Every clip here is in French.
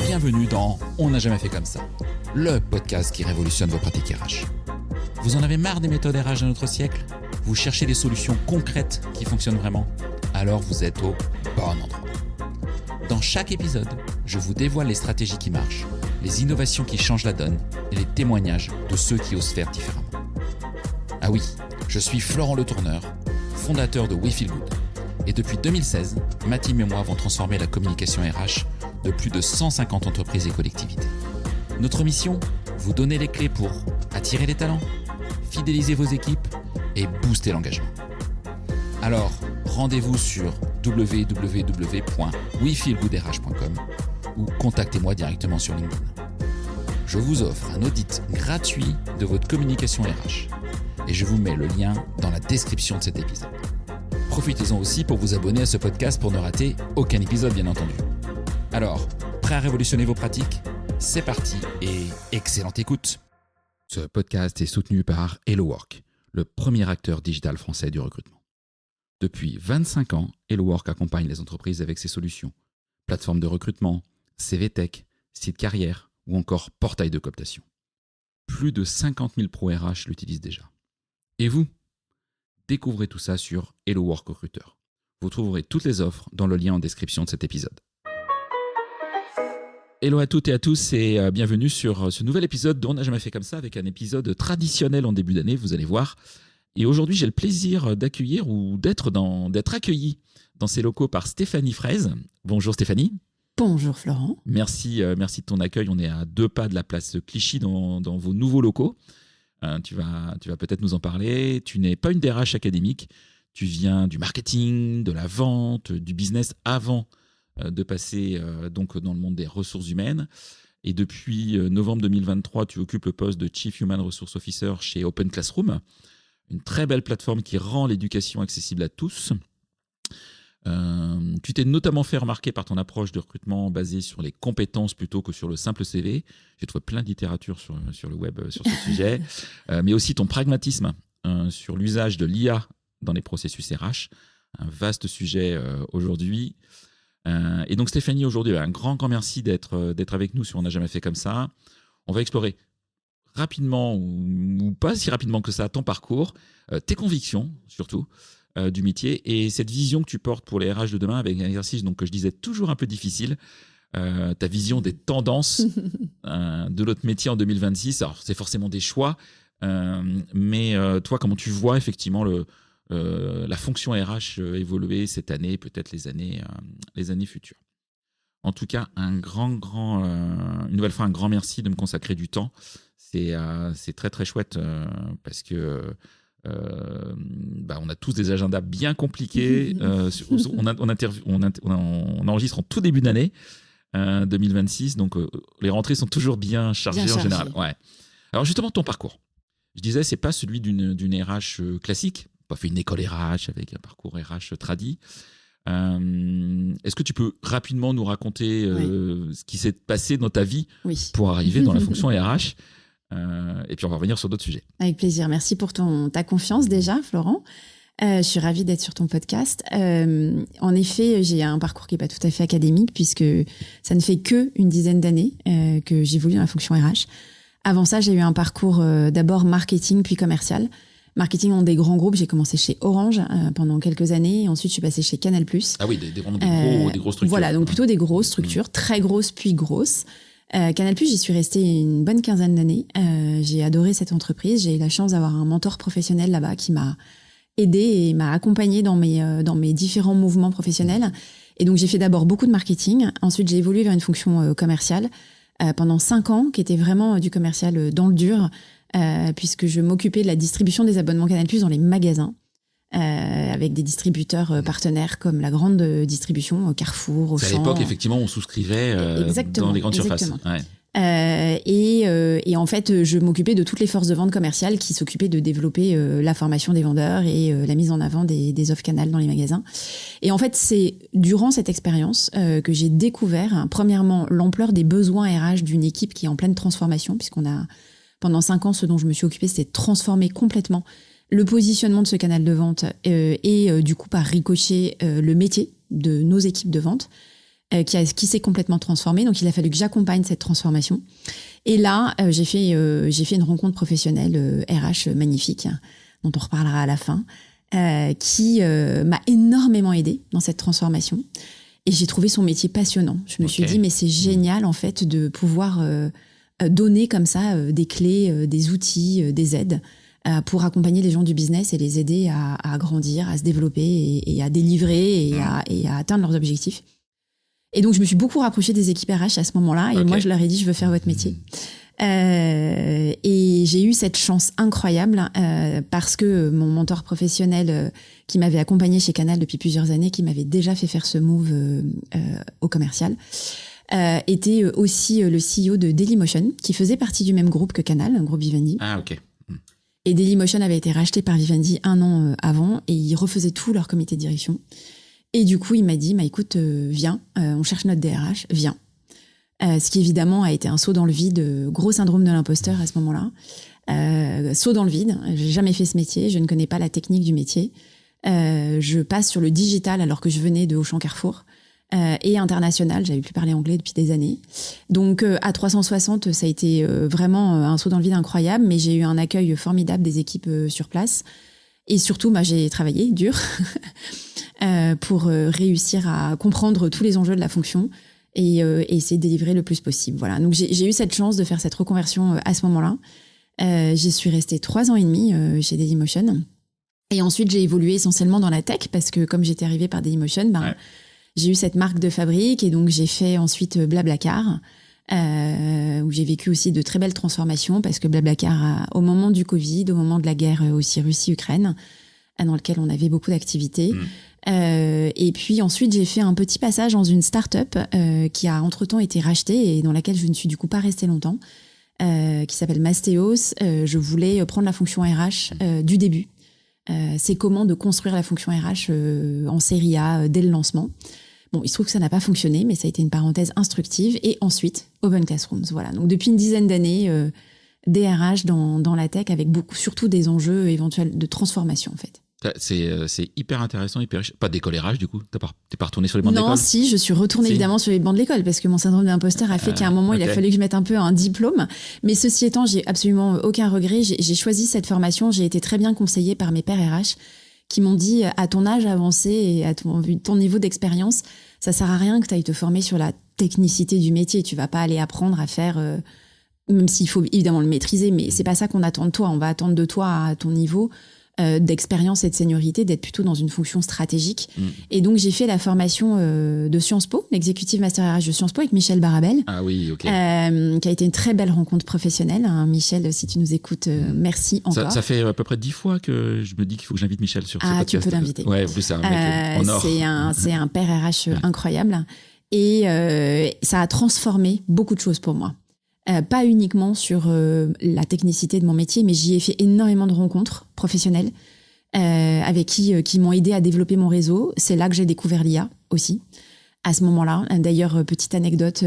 Bienvenue dans On n'a jamais fait comme ça, le podcast qui révolutionne vos pratiques RH. Vous en avez marre des méthodes RH de notre siècle ? Vous cherchez des solutions concrètes qui fonctionnent vraiment ? Alors vous êtes au bon endroit. Dans chaque épisode, je vous dévoile les stratégies qui marchent, les innovations qui changent la donne et les témoignages de ceux qui osent faire différemment. Ah oui, je suis Florent Le Tourneur, fondateur de We Feel Good. Et depuis 2016, ma team et moi avons transformé la communication RH de plus de 150 entreprises et collectivités. Notre mission ? Vous donner les clés pour attirer les talents, fidéliser vos équipes et booster l'engagement. Alors, rendez-vous sur www.wefeelgoodrh.com ou contactez-moi directement sur LinkedIn. Je vous offre un audit gratuit de votre communication RH et je vous mets le lien dans la description de cet épisode. Profitez-en aussi pour vous abonner à ce podcast pour ne rater aucun épisode, bien entendu. Alors, prêt à révolutionner vos pratiques ? C'est parti et excellente écoute. Ce podcast est soutenu par HelloWork, le premier acteur digital français du recrutement. Depuis 25 ans, HelloWork accompagne les entreprises avec ses solutions. Plateforme de recrutement, CV Tech, site carrière ou encore portail de cooptation. Plus de 50 000 pros RH l'utilisent déjà. Et vous ? Découvrez tout ça sur HelloWork Recruteur. Vous trouverez toutes les offres dans le lien en description de cet épisode. Hello à toutes et à tous et bienvenue sur ce nouvel épisode dont On n'a jamais fait comme ça, avec un épisode traditionnel en début d'année, vous allez voir. Et aujourd'hui, j'ai le plaisir d'accueillir ou d'être accueilli dans ces locaux par Stéphanie Fraise. Bonjour Stéphanie. Bonjour Florent. Merci de ton accueil. On est à 2 pas de la place Clichy dans vos nouveaux locaux. Tu vas peut-être nous en parler. Tu n'es pas une DRH académique. Tu viens du marketing, de la vente, du business avant de passer donc dans le monde des ressources humaines. Et depuis novembre 2023, tu occupes le poste de Chief Human Resource Officer chez Open Classroom, une très belle plateforme qui rend l'éducation accessible à tous. Tu t'es notamment fait remarquer par ton approche de recrutement basée sur les compétences plutôt que sur le simple CV. J'ai trouvé plein de littérature sur le web sur ce sujet, mais aussi ton pragmatisme sur l'usage de l'IA dans les processus RH, un vaste sujet aujourd'hui. Et donc Stéphanie, aujourd'hui, un grand merci d'être avec nous sur On n'a jamais fait comme ça. On va explorer rapidement ou pas si rapidement que ça ton parcours, tes convictions surtout du métier et cette vision que tu portes pour les RH de demain avec un exercice donc, que je disais toujours un peu difficile, ta vision des tendances de notre métier en 2026. Alors c'est forcément des choix, mais toi comment tu vois effectivement la fonction RH évoluer cette année, peut-être les années futures. En tout cas, une nouvelle fois, un grand merci de me consacrer du temps. C'est très, très chouette parce que on a tous des agendas bien compliqués. On enregistre en tout début d'année 2026, donc les rentrées sont toujours bien chargées en général. Ouais. Alors justement, ton parcours. Je disais, c'est pas celui d'une RH classique. Pas fait une école RH avec un parcours RH tradi. Est-ce que tu peux rapidement nous raconter ce qui s'est passé dans ta vie pour arriver dans la fonction RH et puis on va revenir sur d'autres sujets. Avec plaisir. Merci pour ta confiance déjà, Florent. Je suis ravie d'être sur ton podcast. En effet, j'ai un parcours qui n'est pas tout à fait académique puisque ça ne fait qu'une dizaine d'années que j'évolue dans la fonction RH. Avant ça, j'ai eu un parcours d'abord marketing puis commercial. Marketing dans des grands groupes, j'ai commencé chez Orange pendant quelques années. Et ensuite, je suis passée chez Canal+. Ah oui, des grosses structures. Voilà, donc plutôt des grosses structures, très grosses puis grosses. Canal+, j'y suis restée une bonne quinzaine d'années. J'ai adoré cette entreprise. J'ai eu la chance d'avoir un mentor professionnel là-bas qui m'a aidée et m'a accompagnée dans mes différents mouvements professionnels. Et donc, j'ai fait d'abord beaucoup de marketing. Ensuite, j'ai évolué vers une fonction commerciale pendant 5 ans, qui était vraiment du commercial dans le dur, puisque je m'occupais de la distribution des abonnements Canal+ dans les magasins, avec des distributeurs partenaires comme la grande distribution, Carrefour, Auchan. C'est à l'époque, effectivement, on souscrivait dans les grandes surfaces. Ouais. Et en fait, je m'occupais de toutes les forces de vente commerciales qui s'occupaient de développer la formation des vendeurs et la mise en avant des offres Canal dans les magasins. Et en fait, c'est durant cette expérience que j'ai découvert, premièrement, l'ampleur des besoins RH d'une équipe qui est en pleine transformation, puisqu'on a, pendant 5 ans, ce dont je me suis occupée, c'était de transformer complètement le positionnement de ce canal de vente et du coup par ricochet le métier de nos équipes de vente qui s'est complètement transformé. Donc il a fallu que j'accompagne cette transformation. Et là, j'ai fait une rencontre professionnelle RH magnifique, dont on reparlera à la fin, qui m'a énormément aidée dans cette transformation. Et j'ai trouvé son métier passionnant. Je me suis dit, mais c'est génial en fait de pouvoir donner comme ça des clés, des outils, des aides pour accompagner les gens du business et les aider à grandir, à se développer et à délivrer et à atteindre leurs objectifs. Et donc, je me suis beaucoup rapprochée des équipes RH à ce moment-là. Et moi, je leur ai dit, je veux faire votre métier. Et j'ai eu cette chance incroyable parce que mon mentor professionnel qui m'avait accompagnée chez Canal depuis plusieurs années, qui m'avait déjà fait faire ce move au commercial, était aussi le CEO de Dailymotion, qui faisait partie du même groupe que Canal, un groupe Vivendi. Ah, ok. Et Dailymotion avait été racheté par Vivendi 1 an avant et ils refaisaient tout leur comité de direction. Et du coup, il m'a dit, écoute, viens, on cherche notre DRH, viens. Ce qui évidemment a été un saut dans le vide, gros syndrome de l'imposteur à ce moment-là. Saut dans le vide, j'ai jamais fait ce métier, je ne connais pas la technique du métier. Je passe sur le digital alors que je venais de Auchan Carrefour et international, j'avais plus parlé anglais depuis des années. Donc à 360, ça a été vraiment un saut dans le vide incroyable, mais j'ai eu un accueil formidable des équipes sur place. Et surtout, j'ai travaillé dur pour réussir à comprendre tous les enjeux de la fonction et essayer de délivrer le plus possible. Voilà. Donc j'ai eu cette chance de faire cette reconversion à ce moment-là. J'y suis restée 3 ans et demi chez Dailymotion. Et ensuite, j'ai évolué essentiellement dans la tech parce que comme j'étais arrivée par Dailymotion, j'ai eu cette marque de fabrique et donc j'ai fait ensuite Blablacar, où j'ai vécu aussi de très belles transformations parce que Blablacar, au moment du Covid, au moment de la guerre aussi Russie-Ukraine, dans lequel on avait beaucoup d'activités. Et puis ensuite, j'ai fait un petit passage dans une start-up qui a entre-temps été rachetée et dans laquelle je ne suis du coup pas restée longtemps, qui s'appelle Mastéos. Je voulais prendre la fonction RH du début. C'est comment de construire la fonction RH en série A dès le lancement. Bon, il se trouve que ça n'a pas fonctionné, mais ça a été une parenthèse instructive. Et ensuite, Open Classrooms. Voilà. Donc, depuis une dizaine d'années, DRH dans la tech avec surtout des enjeux éventuels de transformation, en fait. C'est hyper intéressant, hyper riche. Pas d'école RH, du coup? T'es pas retourné sur les bancs de l'école? Non, si, je suis retournée évidemment sur les bancs de l'école parce que mon syndrome d'imposteur a fait qu'à un moment, il a fallu que je mette un peu un diplôme. Mais ceci étant, j'ai absolument aucun regret. J'ai choisi cette formation. J'ai été très bien conseillée par mes pairs RH qui m'ont dit, à ton âge avancé et à ton niveau d'expérience, ça sert à rien que tu ailles te former sur la technicité du métier. Tu vas pas aller apprendre à faire, même s'il faut évidemment le maîtriser, mais c'est pas ça qu'on attend de toi. On va attendre de toi à ton niveau d'expérience et de seniorité, d'être plutôt dans une fonction stratégique. Et donc, j'ai fait la formation de Sciences Po, l'exécutive master RH de Sciences Po avec Michel Barabel. Ah oui, ok. Qui a été une très belle rencontre professionnelle. Michel, si tu nous écoutes, merci encore. Ça fait à peu près 10 fois que je me dis qu'il faut que j'invite Michel sur ce podcast. Tu peux l'inviter. Ouais, en plus, c'est un mec en or. C'est un père RH incroyable. Et ça a transformé beaucoup de choses pour moi. Pas uniquement sur la technicité de mon métier, mais j'y ai fait énormément de rencontres professionnelles avec qui m'ont aidé à développer mon réseau. C'est là que j'ai découvert l'IA aussi, à ce moment-là. D'ailleurs, petite anecdote,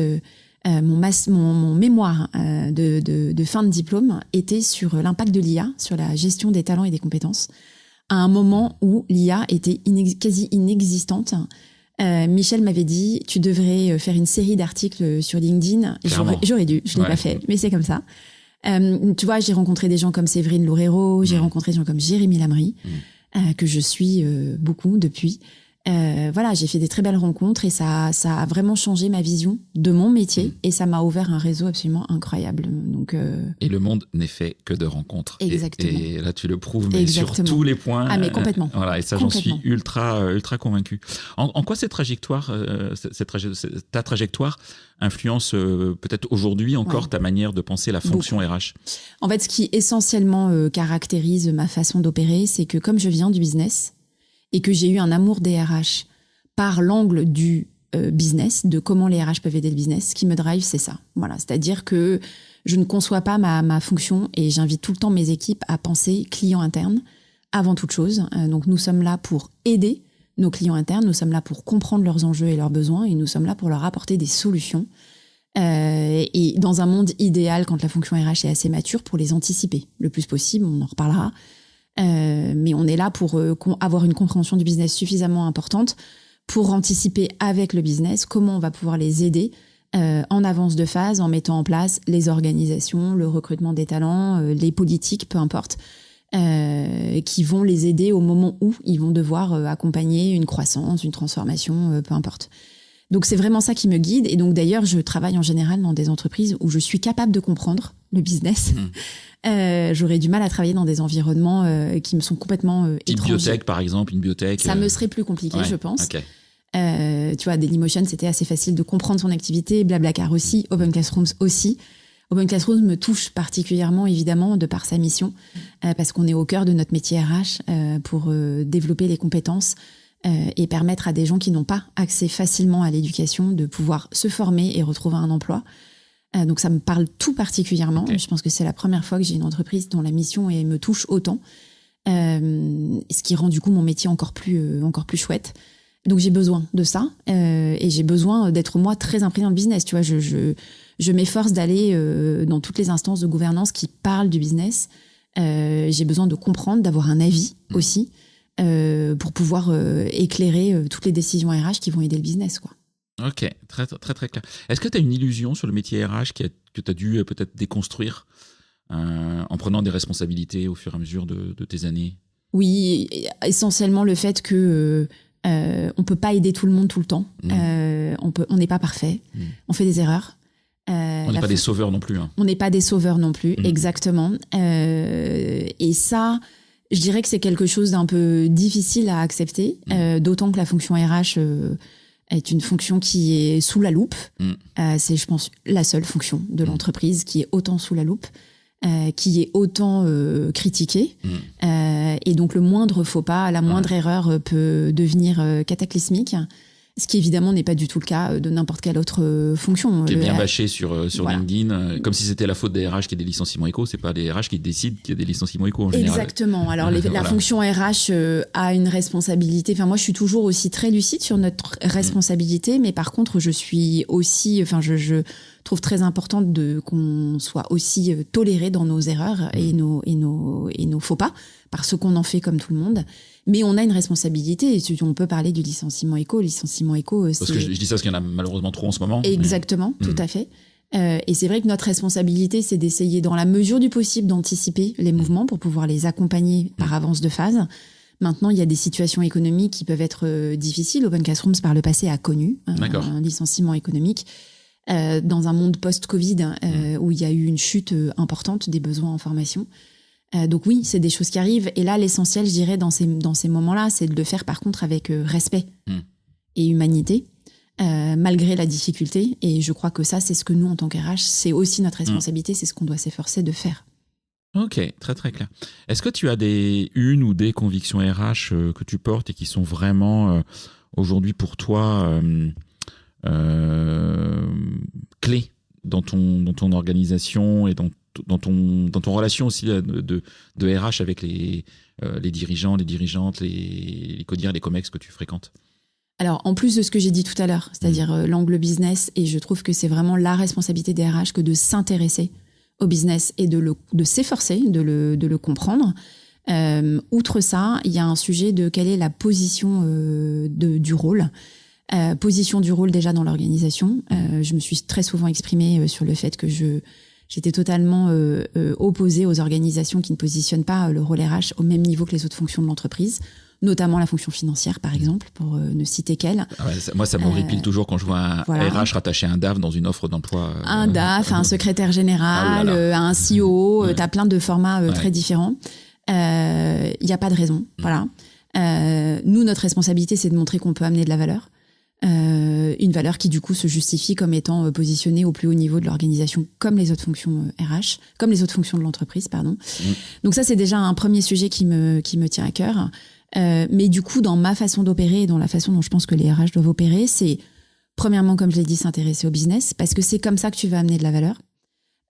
mon mémoire de fin de diplôme était sur l'impact de l'IA, sur la gestion des talents et des compétences, à un moment où l'IA était quasi inexistante. Michel m'avait dit, tu devrais faire une série d'articles sur LinkedIn. J'aurais dû, je l'ai pas fait, mais c'est comme ça. Tu vois, j'ai rencontré des gens comme Séverine Loureiro, j'ai rencontré des gens comme Jérémy Lamry, que je suis beaucoup depuis. Voilà, j'ai fait des très belles rencontres et ça a vraiment changé ma vision de mon métier et ça m'a ouvert un réseau absolument incroyable. Donc, Et le monde n'est fait que de rencontres. Exactement. Et là, tu le prouves, mais sur tous les points. Ah, mais complètement. Voilà, et ça, j'en suis ultra convaincu. En quoi cette trajectoire, ta trajectoire influence peut-être aujourd'hui encore ta manière de penser la fonction RH? En fait, ce qui essentiellement caractérise ma façon d'opérer, c'est que comme je viens du business, et que j'ai eu un amour des RH par l'angle du business, de comment les RH peuvent aider le business, ce qui me drive, c'est ça. Voilà, c'est-à-dire que je ne conçois pas ma fonction et j'invite tout le temps mes équipes à penser client interne avant toute chose. Donc nous sommes là pour aider nos clients internes, nous sommes là pour comprendre leurs enjeux et leurs besoins et nous sommes là pour leur apporter des solutions. Et dans un monde idéal, quand la fonction RH est assez mature, pour les anticiper le plus possible, on en reparlera. Mais on est là pour avoir une compréhension du business suffisamment importante pour anticiper avec le business comment on va pouvoir les aider en avance de phase, en mettant en place les organisations, le recrutement des talents, les politiques, peu importe, qui vont les aider au moment où ils vont devoir accompagner une croissance, une transformation, peu importe. Donc c'est vraiment ça qui me guide. Et donc d'ailleurs, je travaille en général dans des entreprises où je suis capable de comprendre le business. J'aurais du mal à travailler dans des environnements qui me sont complètement étrangers. Une biotech, par exemple, une biotech. Ça me serait plus compliqué, je pense. Okay. Tu vois, Dailymotion, c'était assez facile de comprendre son activité. Blablacar aussi, Open Classrooms aussi. Open Classrooms me touche particulièrement, évidemment, de par sa mission, parce qu'on est au cœur de notre métier RH pour développer les compétences et permettre à des gens qui n'ont pas accès facilement à l'éducation de pouvoir se former et retrouver un emploi. Donc ça me parle tout particulièrement. Okay. Je pense que c'est la première fois que j'ai une entreprise dont la mission me touche autant, ce qui rend du coup mon métier encore plus chouette. Donc j'ai besoin de ça et j'ai besoin d'être moi très imprégnée dans le business. Tu vois, je m'efforce d'aller dans toutes les instances de gouvernance qui parlent du business. J'ai besoin de comprendre, d'avoir un avis aussi pour pouvoir éclairer toutes les décisions RH qui vont aider le business, quoi. Ok, très, très, très clair. Est-ce que tu as une illusion sur le métier RH que tu as dû peut-être déconstruire en prenant des responsabilités au fur et à mesure de tes années? Oui, essentiellement le fait que on peut pas aider tout le monde tout le temps. On n'est pas parfait. On fait des erreurs. On n'est pas des sauveurs non plus. Hein. On n'est pas des sauveurs non plus, exactement. Et ça, je dirais que c'est quelque chose d'un peu difficile à accepter, d'autant que la fonction RH est une fonction qui est sous la loupe. C'est, je pense, la seule fonction de l'entreprise qui est autant sous la loupe, qui est autant critiquée. Et donc, le moindre faux pas, la moindre erreur peut devenir cataclysmique. Ce qui, évidemment, n'est pas du tout le cas de n'importe quelle autre fonction. Qui est bien bâché sur voilà. LinkedIn, comme si c'était la faute des RH qui est des licenciements éco. C'est pas les RH qui décident qu'il y a des licenciements éco en général. Exactement. Alors, la fonction RH a une responsabilité. Enfin, moi, je suis toujours aussi très lucide sur notre responsabilité, mais par contre, je suis aussi... Enfin, je trouve très important qu'on soit aussi toléré dans nos erreurs et nos faux pas, parce qu'on en fait comme tout le monde. Mais on a une responsabilité. On peut parler du licenciement éco. Parce que je dis ça parce qu'il y en a malheureusement trop en ce moment. Exactement, tout à fait. Et c'est vrai que notre responsabilité, c'est d'essayer, dans la mesure du possible, d'anticiper les mouvements pour pouvoir les accompagner par avance de phase. Maintenant, il y a des situations économiques qui peuvent être difficiles. Open Classrooms, par le passé, a connu un licenciement économique dans un monde post-Covid où il y a eu une chute importante des besoins en formation. Donc oui, c'est des choses qui arrivent. Et là, l'essentiel, je dirais, dans ces moments-là, c'est de le faire par contre avec respect et humanité, malgré la difficulté. Et je crois que ça, c'est ce que nous, en tant qu'RH, c'est aussi notre responsabilité, c'est ce qu'on doit s'efforcer de faire. Ok, très très clair. Est-ce que tu as une ou des convictions RH que tu portes et qui sont vraiment aujourd'hui pour toi clés dans ton organisation et dans ton relation aussi de RH avec les dirigeants, les dirigeantes, les codires, les comex que tu fréquentes? Alors, en plus de ce que j'ai dit tout à l'heure, c'est-à-dire l'angle business, et je trouve que c'est vraiment la responsabilité des RH que de s'intéresser au business et de s'efforcer de le comprendre. Outre ça, il y a un sujet de quelle est la position du rôle. Position du rôle déjà dans l'organisation. Je me suis très souvent exprimée sur le fait que j'étais totalement opposée aux organisations qui ne positionnent pas le rôle RH au même niveau que les autres fonctions de l'entreprise, notamment la fonction financière, par exemple, pour ne citer qu'elle. Ah ouais, moi, ça m'horripile toujours quand je vois un RH rattaché à un DAF dans une offre d'emploi. Un DAF, un secrétaire général, un CEO, t'as plein de formats très différents. Il n'y a pas de raison. Voilà. Nous, notre responsabilité, c'est de montrer qu'on peut amener de la valeur. Une valeur qui du coup se justifie comme étant positionnée au plus haut niveau de l'organisation, comme les autres fonctions RH, comme les autres fonctions de l'entreprise, pardon. Donc ça, c'est déjà un premier sujet qui me tient à cœur. Mais du coup, dans ma façon d'opérer et dans la façon dont je pense que les RH doivent opérer, c'est premièrement, comme je l'ai dit, s'intéresser au business, parce que c'est comme ça que tu vas amener de la valeur.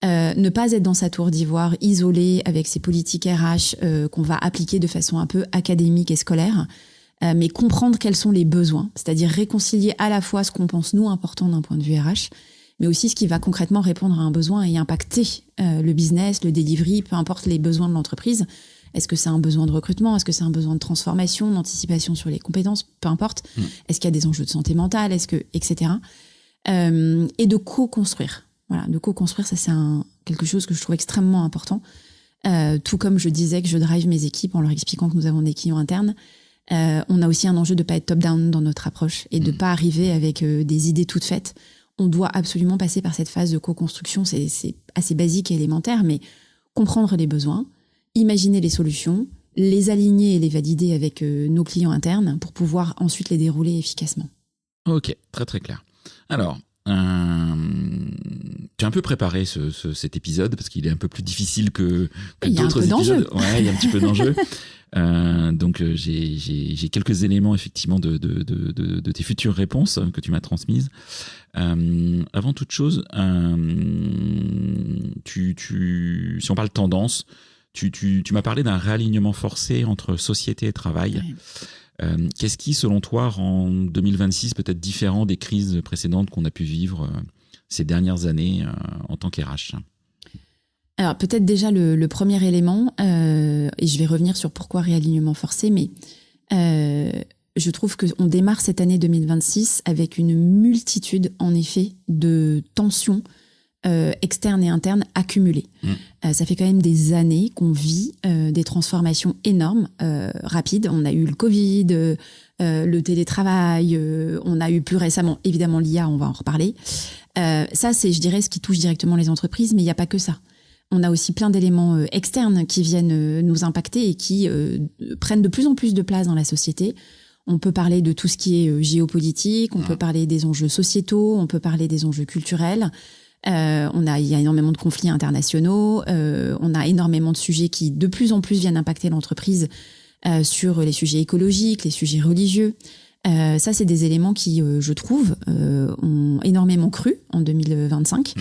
Ne pas être dans sa tour d'ivoire, isolé avec ses politiques RH qu'on va appliquer de façon un peu académique et scolaire. Mais comprendre quels sont les besoins, c'est-à-dire réconcilier à la fois ce qu'on pense nous important d'un point de vue RH, mais aussi ce qui va concrètement répondre à un besoin et impacter le business, le delivery, peu importe les besoins de l'entreprise. Est-ce que c'est un besoin de recrutement? Est-ce que c'est un besoin de transformation, d'anticipation sur les compétences? Peu importe. Est-ce qu'il y a des enjeux de santé mentale? Etc. Et de co-construire. Voilà, de co-construire, ça c'est quelque chose que je trouve extrêmement important. Tout comme je disais que je drive mes équipes en leur expliquant que nous avons des clients internes, on a aussi un enjeu de pas être top-down dans notre approche et de pas arriver avec des idées toutes faites. On doit absolument passer par cette phase de co-construction. C'est assez basique et élémentaire, mais comprendre les besoins, imaginer les solutions, les aligner et les valider avec nos clients internes pour pouvoir ensuite les dérouler efficacement. Ok, très très clair. Alors, tu as un peu préparé cet épisode parce qu'il est un peu plus difficile que d'autres épisodes. Ouais, il y a un petit peu d'enjeu. Donc j'ai quelques éléments effectivement de tes futures réponses que tu m'as transmises. Avant toute chose, si on parle tendance, tu m'as parlé d'un réalignement forcé entre société et travail. Ouais. Qu'est-ce qui, selon toi, rend 2026 peut-être différent des crises précédentes qu'on a pu vivre ces dernières années en tant qu'RH? Alors peut-être déjà le premier élément, et je vais revenir sur pourquoi réalignement forcé, mais je trouve qu'on démarre cette année 2026 avec une multitude, en effet, de tensions externes et internes accumulées. Ça fait quand même des années qu'on vit des transformations énormes, rapides. On a eu le Covid, le télétravail, on a eu plus récemment, évidemment, l'IA, on va en reparler. Ça, c'est, je dirais, ce qui touche directement les entreprises, mais il n'y a pas que ça. On a aussi plein d'éléments externes qui viennent nous impacter et qui prennent de plus en plus de place dans la société. On peut parler de tout ce qui est géopolitique, on peut parler des enjeux sociétaux, on peut parler des enjeux culturels. Il y a énormément de conflits internationaux, on a énormément de sujets qui de plus en plus viennent impacter l'entreprise sur les sujets écologiques, les sujets religieux. Ça, c'est des éléments qui, je trouve, ont énormément cru en 2025.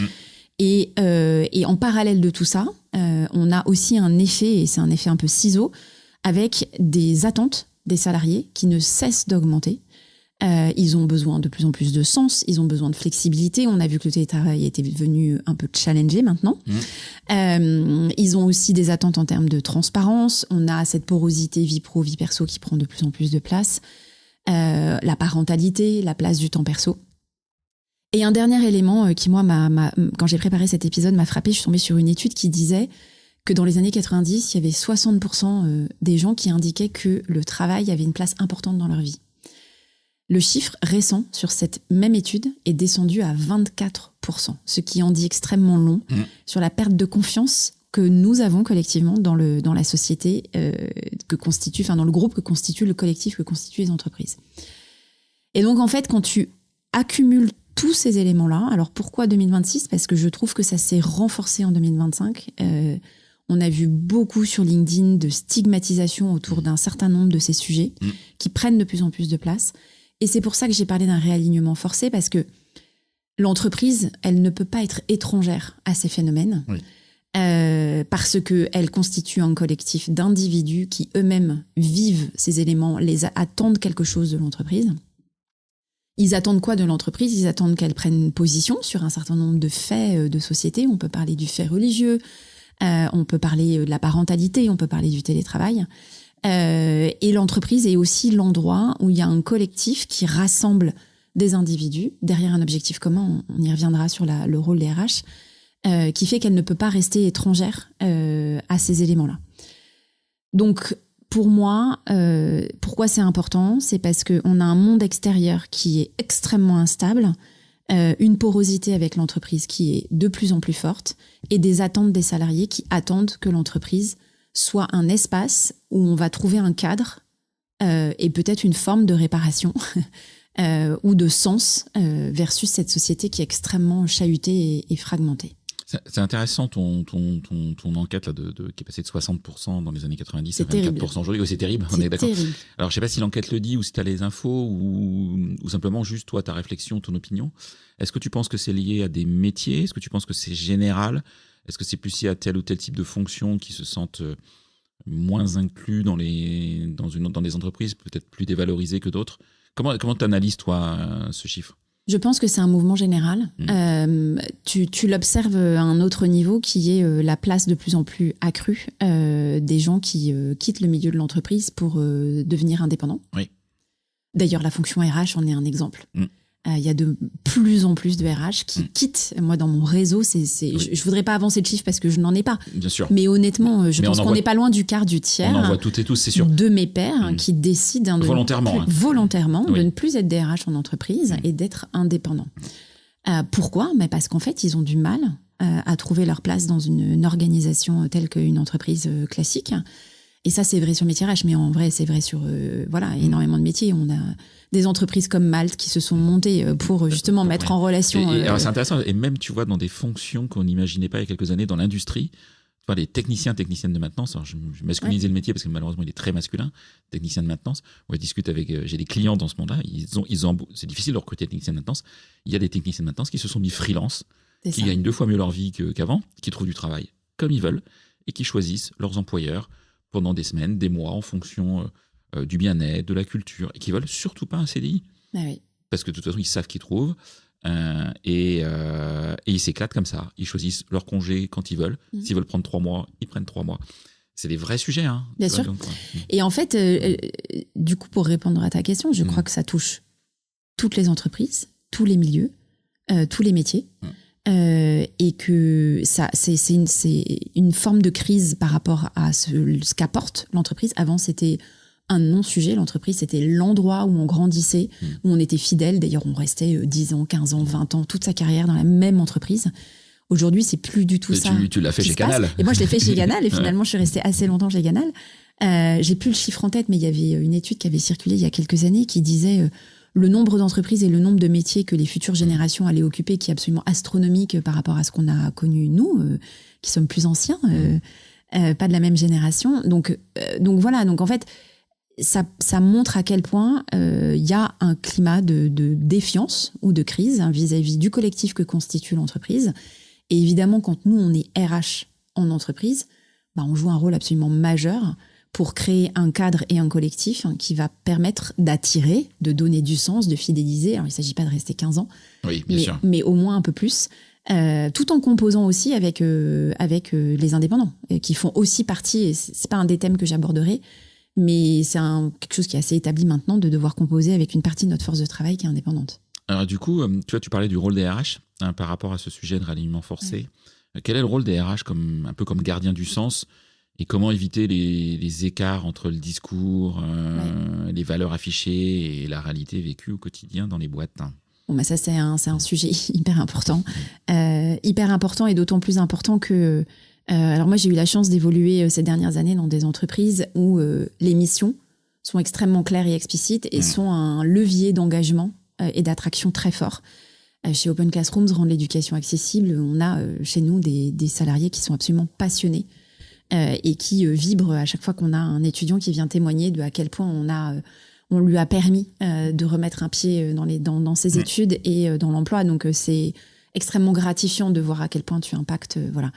Et en parallèle de tout ça, on a aussi un effet, et c'est un effet un peu ciseau, avec des attentes des salariés qui ne cessent d'augmenter. Ils ont besoin de plus en plus de sens, ils ont besoin de flexibilité. On a vu que le télétravail était devenu un peu challengé maintenant. Ils ont aussi des attentes en termes de transparence. On a cette porosité vie pro, vie perso qui prend de plus en plus de place. La parentalité, la place du temps perso. Et un dernier élément qui, moi, quand j'ai préparé cet épisode, m'a frappé. Je suis tombée sur une étude qui disait que dans les années 90, il y avait 60% des gens qui indiquaient que le travail avait une place importante dans leur vie. Le chiffre récent sur cette même étude est descendu à 24%, ce qui en dit extrêmement long sur la perte de confiance que nous avons collectivement dans la société que constitue, enfin dans le groupe que constitue le collectif, que constituent les entreprises. Et donc en fait, quand tu accumules tous ces éléments-là, alors pourquoi 2026 ? Parce que je trouve que ça s'est renforcé en 2025. On a vu beaucoup sur LinkedIn de stigmatisation autour d'un certain nombre de ces sujets qui prennent de plus en plus de place. Et c'est pour ça que j'ai parlé d'un réalignement forcé, parce que l'entreprise, elle ne peut pas être étrangère à ces phénomènes, parce qu'elle constitue un collectif d'individus qui eux-mêmes vivent ces éléments, attendent quelque chose de l'entreprise. Ils attendent quoi de l'entreprise ? Ils attendent qu'elle prenne position sur un certain nombre de faits de société. On peut parler du fait religieux, on peut parler de la parentalité, on peut parler du télétravail. Et l'entreprise est aussi l'endroit où il y a un collectif qui rassemble des individus derrière un objectif commun. On y reviendra sur le rôle des RH, qui fait qu'elle ne peut pas rester étrangère à ces éléments-là. Donc, pour moi, pourquoi c'est important ? C'est parce qu'on a un monde extérieur qui est extrêmement instable, une porosité avec l'entreprise qui est de plus en plus forte et des attentes des salariés qui attendent que l'entreprise soit un espace où on va trouver un cadre et peut-être une forme de réparation ou de sens versus cette société qui est extrêmement chahutée et fragmentée. C'est intéressant ton enquête là qui est passée de 60% dans les années 90 à 24% terrible. Aujourd'hui. Oui, c'est terrible, on est d'accord. Terrible. Alors, je ne sais pas si l'enquête le dit ou si tu as les infos ou simplement juste toi, ta réflexion, ton opinion. Est-ce que tu penses que c'est lié à des métiers ? Est-ce que tu penses que c'est général ? Est-ce que c'est plus lié à tel ou tel type de fonction qui se sentent moins inclus dans des entreprises, peut-être plus dévalorisées que d'autres ? Comment tu analyses, toi, ce chiffre ? Je pense que c'est un mouvement général. Tu l'observes à un autre niveau qui est la place de plus en plus accrue des gens qui quittent le milieu de l'entreprise pour devenir indépendants. Oui. D'ailleurs, la fonction RH en est un exemple. Il y a de plus en plus de RH qui quittent. Moi, dans mon réseau, je voudrais pas avancer le chiffre parce que je n'en ai pas. Bien sûr. Mais honnêtement, je pense qu'on n'est pas loin du quart, du tiers. On en voit toutes et tous, c'est sûr. De mes pairs qui décident volontairement de ne plus être des RH en entreprise et d'être indépendants. Pourquoi ? Parce qu'en fait, ils ont du mal à trouver leur place dans une organisation telle qu'une entreprise classique. Et ça, c'est vrai sur le métier RH, mais en vrai, c'est vrai sur énormément de métiers. On a des entreprises comme Malte qui se sont montées pour justement mettre en relation... alors c'est intéressant, et même, tu vois, dans des fonctions qu'on n'imaginait pas il y a quelques années dans l'industrie, tu vois, les techniciennes de maintenance, alors je masculinisais le métier parce que malheureusement, il est très masculin, technicien de maintenance. On discute avec... j'ai des clients dans ce monde-là, c'est difficile de recruter des techniciens de maintenance. Il y a des techniciens de maintenance qui se sont mis freelance, qui gagnent 2 fois mieux leur vie qu'avant, qui trouvent du travail comme ils veulent, et qui choisissent leurs employeurs pendant des semaines, des mois, en fonction du bien-être, de la culture, et qui veulent surtout pas un CDI. Ah oui. Parce que de toute façon, ils savent qu'ils trouvent, et ils s'éclatent comme ça. Ils choisissent leur congé quand ils veulent. S'ils veulent prendre 3 mois, ils prennent 3 mois. C'est des vrais sujets. Hein. Bien sûr. Donc, et en fait, du coup, pour répondre à ta question, je crois que ça touche toutes les entreprises, tous les milieux, tous les métiers. Et que ça, c'est une forme de crise par rapport à ce qu'apporte l'entreprise. Avant, c'était un non-sujet. L'entreprise, c'était l'endroit où on grandissait, où on était fidèle. D'ailleurs, on restait 10 ans, 15 ans, 20 ans, toute sa carrière dans la même entreprise. Aujourd'hui, c'est plus du tout ça. Tu l'as fait chez Canal. Et moi, je l'ai fait chez Canal. Et finalement, je suis restée assez longtemps chez Canal. J'ai plus le chiffre en tête, mais il y avait une étude qui avait circulé il y a quelques années qui disait... le nombre d'entreprises et le nombre de métiers que les futures générations allaient occuper, qui est absolument astronomique par rapport à ce qu'on a connu nous, qui sommes plus anciens, pas de la même génération. Donc voilà. Donc en fait, ça montre à quel point il y a un climat de défiance ou de crise vis-à-vis du collectif que constitue l'entreprise. Et évidemment, quand nous on est RH en entreprise, on joue un rôle absolument majeur pour créer un cadre et un collectif qui va permettre d'attirer, de donner du sens, de fidéliser. Alors, il ne s'agit pas de rester 15 ans, mais au moins un peu plus, tout en composant aussi avec les indépendants, qui font aussi partie, et ce n'est pas un des thèmes que j'aborderai, mais c'est quelque chose qui est assez établi maintenant, de devoir composer avec une partie de notre force de travail qui est indépendante. Alors du coup, tu parlais du rôle des RH par rapport à ce sujet de réalignement forcé. Ouais. Quel est le rôle des RH un peu comme gardien du sens ? Et comment éviter les écarts entre le discours, les valeurs affichées et la réalité vécue au quotidien dans les boîtes ? Bon, ça, c'est un sujet hyper important. Hyper important et d'autant plus important que... alors moi, j'ai eu la chance d'évoluer ces dernières années dans des entreprises où les missions sont extrêmement claires et explicites et sont un levier d'engagement et d'attraction très fort. Chez Open Classrooms, rendre l'éducation accessible, on a chez nous des salariés qui sont absolument passionnés et qui vibre à chaque fois qu'on a un étudiant qui vient témoigner de à quel point on lui a permis de remettre un pied dans ses études et dans l'emploi. Donc c'est extrêmement gratifiant de voir à quel point tu impactes. Voilà.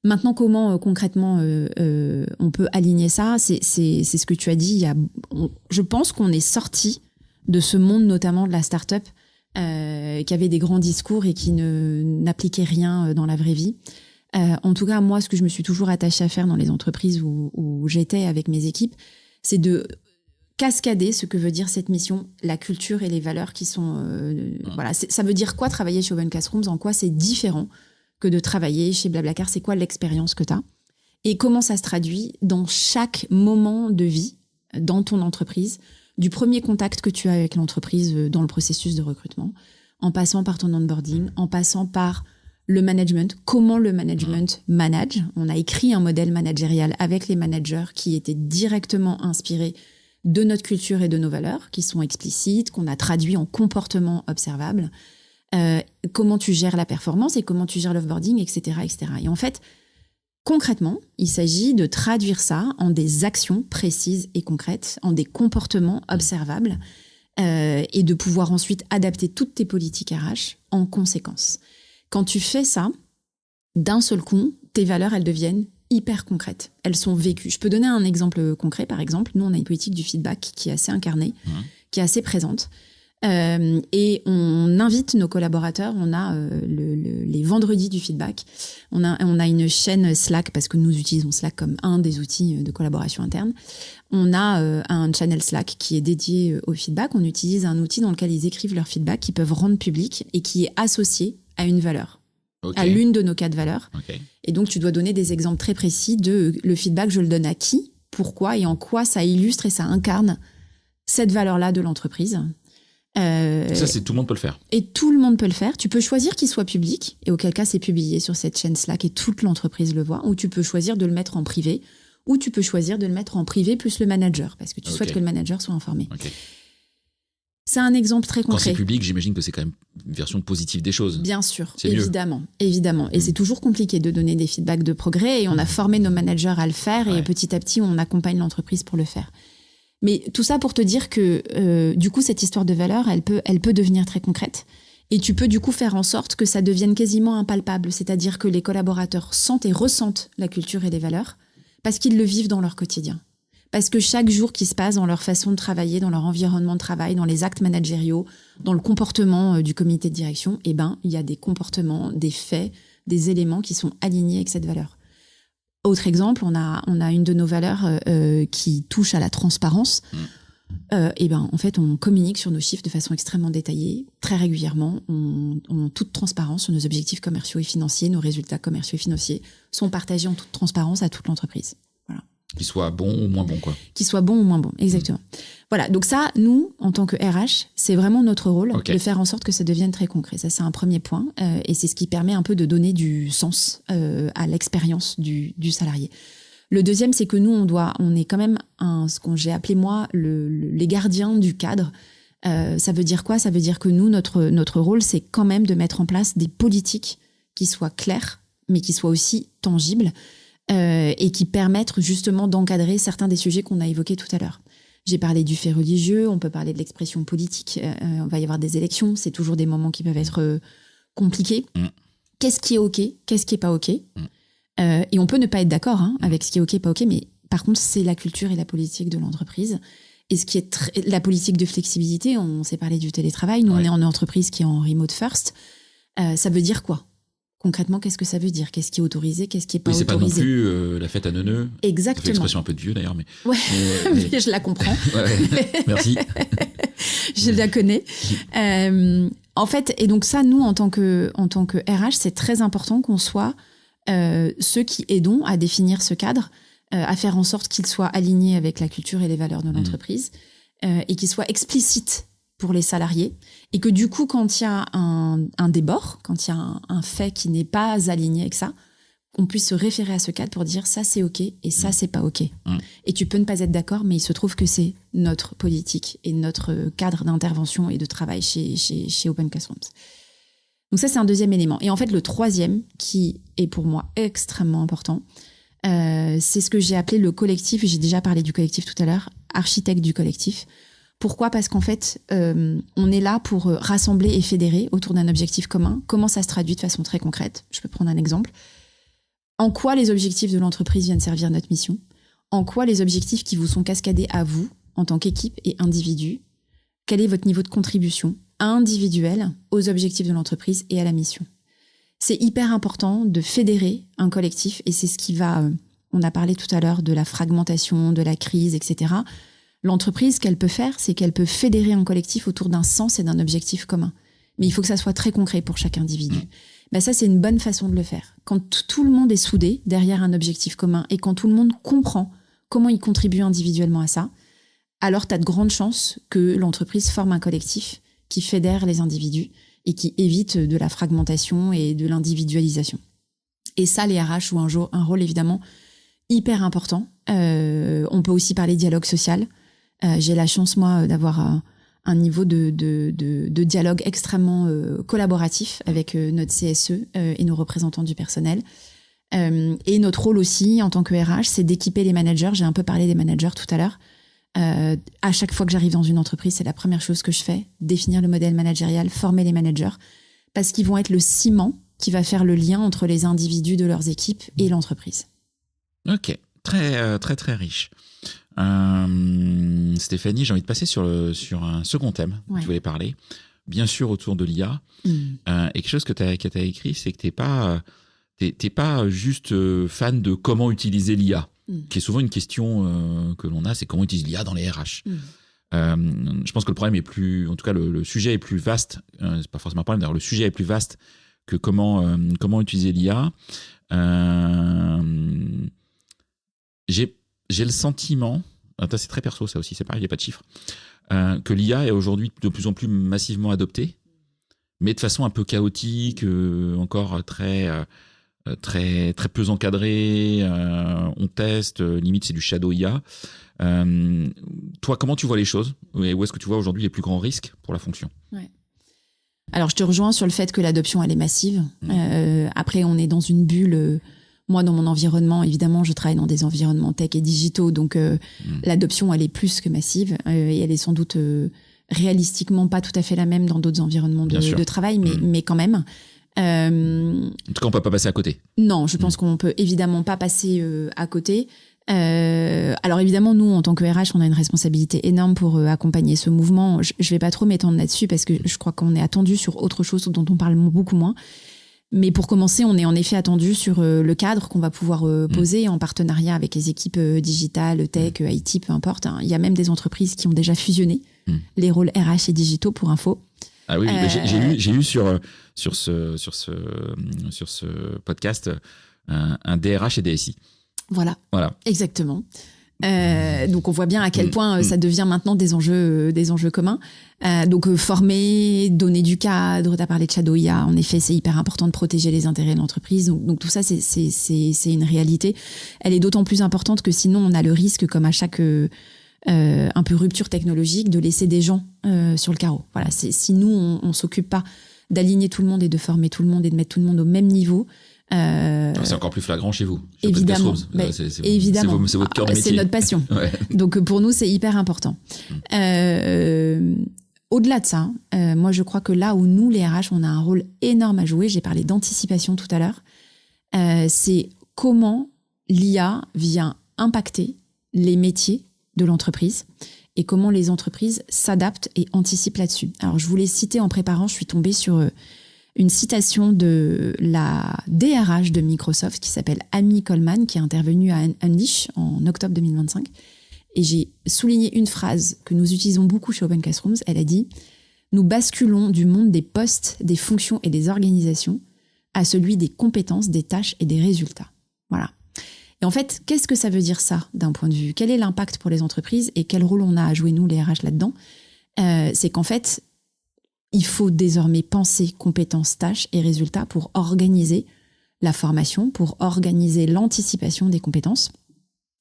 Maintenant, comment concrètement on peut aligner ça ? C'est ce que tu as dit. Je pense qu'on est sorti de ce monde, notamment de la start-up, qui avait des grands discours et qui n'appliquait rien dans la vraie vie. En tout cas, moi, ce que je me suis toujours attachée à faire dans les entreprises où j'étais avec mes équipes, c'est de cascader ce que veut dire cette mission, la culture et les valeurs qui sont... voilà, ça veut dire quoi travailler chez Open Classrooms ? En quoi c'est différent que de travailler chez Blablacar ? C'est quoi l'expérience que tu as ? Et comment ça se traduit dans chaque moment de vie, dans ton entreprise, du premier contact que tu as avec l'entreprise dans le processus de recrutement, en passant par ton onboarding, en passant par... le management, comment le management manage. On a écrit un modèle managérial avec les managers qui était directement inspiré de notre culture et de nos valeurs, qui sont explicites, qu'on a traduit en comportement observable. Comment tu gères la performance et comment tu gères l'offboarding, etc., etc. Et en fait, concrètement, il s'agit de traduire ça en des actions précises et concrètes, en des comportements observables et de pouvoir ensuite adapter toutes tes politiques RH en conséquence. Quand tu fais ça, d'un seul coup, tes valeurs, elles deviennent hyper concrètes. Elles sont vécues. Je peux donner un exemple concret, par exemple. Nous, on a une politique du feedback qui est assez incarnée, qui est assez présente. Et on invite nos collaborateurs. On a les vendredis du feedback. On a une chaîne Slack parce que nous utilisons Slack comme un des outils de collaboration interne. On a un channel Slack qui est dédié au feedback. On utilise un outil dans lequel ils écrivent leur feedback, qu'ils peuvent rendre public et qui est associé à une valeur, à l'une de nos 4 valeurs. Et donc, tu dois donner des exemples très précis de le feedback, je le donne à qui, pourquoi et en quoi ça illustre et ça incarne cette valeur-là de l'entreprise. Ça, tout le monde peut le faire. Et tout le monde peut le faire. Tu peux choisir qu'il soit public, et auquel cas c'est publié sur cette chaîne Slack et toute l'entreprise le voit, ou tu peux choisir de le mettre en privé, ou tu peux choisir de le mettre en privé plus le manager, parce que tu souhaites que le manager soit informé. C'est un exemple très concret. Quand c'est public, j'imagine que c'est quand même une version positive des choses. Bien sûr, c'est évidemment. Et c'est toujours compliqué de donner des feedbacks de progrès, et on a formé nos managers à le faire, et petit à petit, on accompagne l'entreprise pour le faire. Mais tout ça pour te dire que du coup, cette histoire de valeur, elle peut devenir très concrète. Et tu peux du coup faire en sorte que ça devienne quasiment impalpable. C'est-à-dire que les collaborateurs sentent et ressentent la culture et les valeurs parce qu'ils le vivent dans leur quotidien. Parce que chaque jour qui se passe dans leur façon de travailler, dans leur environnement de travail, dans les actes managériaux, dans le comportement du comité de direction, il y a des comportements, des faits, des éléments qui sont alignés avec cette valeur. Autre exemple, on a une de nos valeurs qui touche à la transparence. En fait, on communique sur nos chiffres de façon extrêmement détaillée, très régulièrement. On toute transparence sur nos objectifs commerciaux et financiers, nos résultats commerciaux et financiers sont partagés en toute transparence à toute l'entreprise. Voilà. Qu'ils soient bons ou moins bons, quoi. Qu'ils soient bons ou moins bons, exactement. Voilà, donc ça, nous, en tant que RH, c'est vraiment notre rôle de faire en sorte que ça devienne très concret. Ça, c'est un premier point, et c'est ce qui permet un peu de donner du sens à l'expérience du salarié. Le deuxième, c'est que nous, on est quand même ce que j'ai appelé moi les gardiens du cadre. Ça veut dire quoi ? Ça veut dire que nous, notre rôle, c'est quand même de mettre en place des politiques qui soient claires, mais qui soient aussi tangibles, et qui permettent justement d'encadrer certains des sujets qu'on a évoqués tout à l'heure. J'ai parlé du fait religieux, on peut parler de l'expression politique, on va y avoir des élections, c'est toujours des moments qui peuvent être compliqués. Qu'est-ce qui est OK ? Qu'est-ce qui est pas OK ? Et on peut ne pas être d'accord avec ce qui est OK, pas OK, mais par contre, c'est la culture et la politique de l'entreprise. Et ce qui est la politique de flexibilité, on s'est parlé du télétravail, nous on est en entreprise qui est en remote first, ça veut dire quoi ? Concrètement, qu'est-ce que ça veut dire ? Qu'est-ce qui est autorisé ? Qu'est-ce qui est pas autorisé ? C'est pas non plus la fête à neuneux. Exactement. C'est une expression un peu de vieux d'ailleurs. Mais je la comprends. Merci. Je la connais. En fait, et donc ça, nous, en tant que RH, c'est très important qu'on soit ceux qui aidons à définir ce cadre, à faire en sorte qu'il soit aligné avec la culture et les valeurs de l'entreprise, et qu'il soit explicite pour les salariés, et que du coup, quand il y a un débord, quand il y a un fait qui n'est pas aligné avec ça, qu'on puisse se référer à ce cadre pour dire ça c'est OK et ça c'est pas OK. Et tu peux ne pas être d'accord, mais il se trouve que c'est notre politique et notre cadre d'intervention et de travail chez Open Classrooms. Donc ça, c'est un deuxième élément. Et en fait, le troisième, qui est pour moi extrêmement important, c'est ce que j'ai appelé le collectif. J'ai déjà parlé du collectif tout à l'heure, architecte du collectif. Pourquoi ? Parce qu'en fait, on est là pour rassembler et fédérer autour d'un objectif commun. Comment ça se traduit de façon très concrète ? Je peux prendre un exemple. En quoi les objectifs de l'entreprise viennent servir notre mission ? En quoi les objectifs qui vous sont cascadés à vous, en tant qu'équipe et individu, quel est votre niveau de contribution individuelle aux objectifs de l'entreprise et à la mission ? C'est hyper important de fédérer un collectif, et c'est ce qui va... on a parlé tout à l'heure de la fragmentation, de la crise, etc. L'entreprise, ce qu'elle peut faire, c'est qu'elle peut fédérer un collectif autour d'un sens et d'un objectif commun. Mais il faut que ça soit très concret pour chaque individu. Ça, c'est une bonne façon de le faire. Quand tout le monde est soudé derrière un objectif commun et quand tout le monde comprend comment il contribue individuellement à ça, alors tu as de grandes chances que l'entreprise forme un collectif qui fédère les individus et qui évite de la fragmentation et de l'individualisation. Et ça, les RH jouent un rôle évidemment hyper important. On peut aussi parler dialogue social. J'ai la chance, moi, d'avoir un niveau de dialogue extrêmement collaboratif avec notre CSE et nos représentants du personnel. Et notre rôle aussi, en tant que RH, c'est d'équiper les managers. J'ai un peu parlé des managers tout à l'heure. À chaque fois que j'arrive dans une entreprise, c'est la première chose que je fais, définir le modèle managérial, former les managers, parce qu'ils vont être le ciment qui va faire le lien entre les individus de leurs équipes et l'entreprise. Ok, très riche. Stéphanie, j'ai envie de passer sur un second thème dont tu voulais parler. Bien sûr, autour de l'IA. Et quelque chose que tu as écrit, c'est que t'es pas juste fan de comment utiliser l'IA, qui est souvent une question que l'on a, c'est comment utiliser l'IA dans les RH. Je pense que le problème est plus, en tout cas le sujet est plus vaste. C'est pas forcément un problème, d'ailleurs le sujet est plus vaste que comment utiliser l'IA. J'ai le sentiment, c'est très perso ça aussi, c'est pareil, il n'y a pas de chiffres, que l'IA est aujourd'hui de plus en plus massivement adoptée, mais de façon un peu chaotique, encore très peu encadrée. On teste, limite c'est du shadow IA. Toi, comment tu vois les choses? Et où est-ce que tu vois aujourd'hui les plus grands risques pour la fonction? Alors, je te rejoins sur le fait que l'adoption, elle est massive. Après, on est dans une bulle. Moi, dans mon environnement, évidemment, je travaille dans des environnements tech et digitaux, donc l'adoption, elle est plus que massive. Et elle est sans doute réalistiquement pas tout à fait la même dans d'autres environnements de travail, mais quand même. En tout cas, on peut pas passer à côté. Non, je pense qu'on peut évidemment pas passer à côté. Alors évidemment, nous, en tant que RH, on a une responsabilité énorme pour accompagner ce mouvement. Je vais pas trop m'étendre là-dessus parce que je crois qu'on est attendu sur autre chose dont on parle beaucoup moins. Mais pour commencer, on est en effet attendu sur le cadre qu'on va pouvoir poser en partenariat avec les équipes digitales, tech, IT, peu importe. Il y a même des entreprises qui ont déjà fusionné les rôles RH et digitaux, pour info. Ah oui, j'ai lu sur ce podcast un DRH et DSI. Voilà. Exactement. Donc on voit bien à quel point ça devient maintenant des enjeux communs. Donc former, donner du cadre, tu as parlé de Shadow IA, en effet c'est hyper important de protéger les intérêts de l'entreprise. Donc tout ça c'est une réalité. Elle est d'autant plus importante que sinon on a le risque, comme à chaque un peu rupture technologique, de laisser des gens sur le carreau. Voilà, si nous on s'occupe pas d'aligner tout le monde et de former tout le monde et de mettre tout le monde au même niveau. C'est encore plus flagrant chez vous. Évidemment. Évidemment. C'est votre cœur de métier. C'est notre passion. Donc pour nous, c'est hyper important. Au-delà de ça, moi je crois que là où nous, les RH, on a un rôle énorme à jouer, j'ai parlé d'anticipation tout à l'heure, c'est comment l'IA vient impacter les métiers de l'entreprise et comment les entreprises s'adaptent et anticipent là-dessus. Alors je voulais citer en préparant, je suis tombée sur une citation de la DRH de Microsoft qui s'appelle Amy Coleman, qui est intervenue à Unleash en octobre 2025. Et j'ai souligné une phrase que nous utilisons beaucoup chez Open Classrooms. Elle a dit « Nous basculons du monde des postes, des fonctions et des organisations à celui des compétences, des tâches et des résultats. » Voilà. Et en fait, qu'est-ce que ça veut dire ça d'un point de vue? Quel est l'impact pour les entreprises et quel rôle on a à jouer nous, les RH, là-dedans? C'est qu'en fait, il faut désormais penser compétences, tâches et résultats pour organiser la formation, pour organiser l'anticipation des compétences.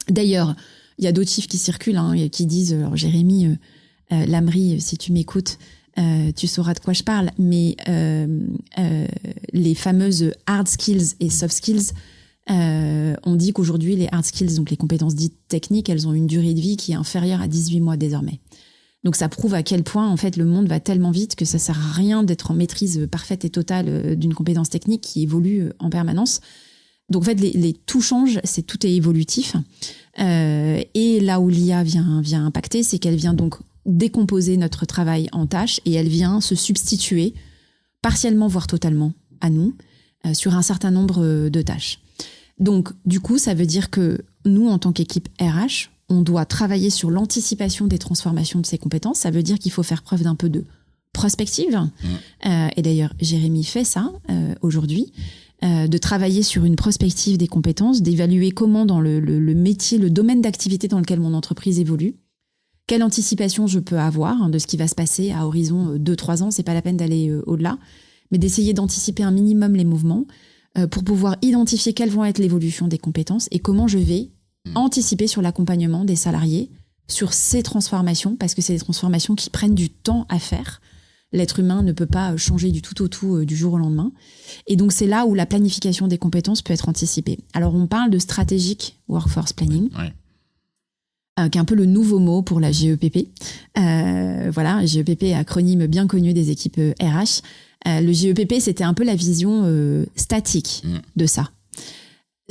D'ailleurs, il y a d'autres chiffres qui circulent, qui disent, alors Jérémy Lamry, si tu m'écoutes, tu sauras de quoi je parle, mais les fameuses hard skills et soft skills, on dit qu'aujourd'hui, les hard skills, donc les compétences dites techniques, elles ont une durée de vie qui est inférieure à 18 mois désormais. Donc ça prouve à quel point en fait le monde va tellement vite que ça sert à rien d'être en maîtrise parfaite et totale d'une compétence technique qui évolue en permanence. Donc en fait tout change, tout est évolutif. Et là où l'IA vient impacter, c'est qu'elle vient donc décomposer notre travail en tâches et elle vient se substituer partiellement voire totalement à nous sur un certain nombre de tâches. Donc du coup ça veut dire que nous en tant qu'équipe RH, on doit travailler sur l'anticipation des transformations de ces compétences. Ça veut dire qu'il faut faire preuve d'un peu de prospective. Et d'ailleurs, Jérémy fait ça aujourd'hui, de travailler sur une prospective des compétences, d'évaluer comment dans le métier, le domaine d'activité dans lequel mon entreprise évolue, quelle anticipation je peux avoir de ce qui va se passer à horizon 2-3 ans. C'est pas la peine d'aller au-delà, mais d'essayer d'anticiper un minimum les mouvements pour pouvoir identifier quelles vont être l'évolution des compétences et comment je vais anticiper sur l'accompagnement des salariés sur ces transformations, parce que c'est des transformations qui prennent du temps à faire. L'être humain ne peut pas changer du tout au tout du jour au lendemain. Et donc, c'est là où la planification des compétences peut être anticipée. Alors, on parle de strategic workforce planning, qui est un peu le nouveau mot pour la GEPP. Voilà, GEPP, acronyme bien connu des équipes RH. Le GEPP, c'était un peu la vision statique de ça.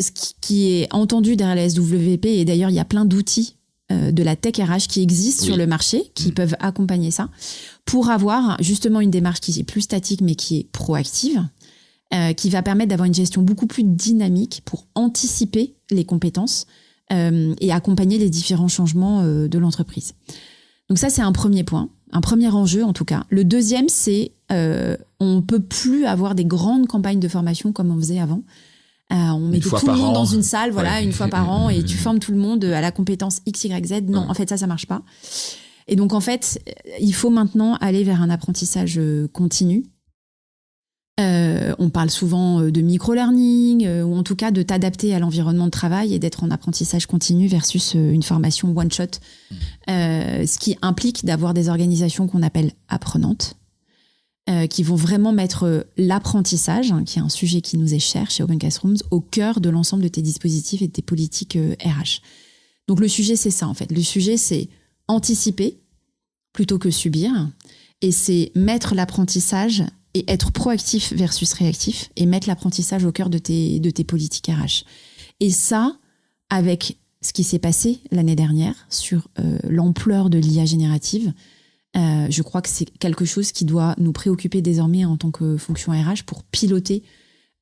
ce qui est entendu derrière la SWP, et d'ailleurs, il y a plein d'outils de la tech RH qui existent sur le marché, qui peuvent accompagner ça, pour avoir justement une démarche qui est plus statique, mais qui est proactive, qui va permettre d'avoir une gestion beaucoup plus dynamique pour anticiper les compétences et accompagner les différents changements de l'entreprise. Donc ça, c'est un premier point, un premier enjeu en tout cas. Le deuxième, c'est on peut plus avoir des grandes campagnes de formation comme on faisait avant. On mettait tout le monde dans une salle, voilà, une fois par an, et tu formes tout le monde à la compétence X, Y, Z. Non, en fait, ça marche pas. Et donc, en fait, il faut maintenant aller vers un apprentissage continu. On parle souvent de micro-learning, ou en tout cas de t'adapter à l'environnement de travail et d'être en apprentissage continu versus une formation one-shot. Ce qui implique d'avoir des organisations qu'on appelle apprenantes, qui vont vraiment mettre l'apprentissage, qui est un sujet qui nous est cher chez Open Classrooms, au cœur de l'ensemble de tes dispositifs et de tes politiques RH. Donc le sujet, c'est ça en fait. Le sujet, c'est anticiper plutôt que subir, et c'est mettre l'apprentissage et être proactif versus réactif, et mettre l'apprentissage au cœur de tes politiques RH. Et ça, avec ce qui s'est passé l'année dernière sur l'ampleur de l'IA générative, je crois que c'est quelque chose qui doit nous préoccuper désormais en tant que fonction RH pour piloter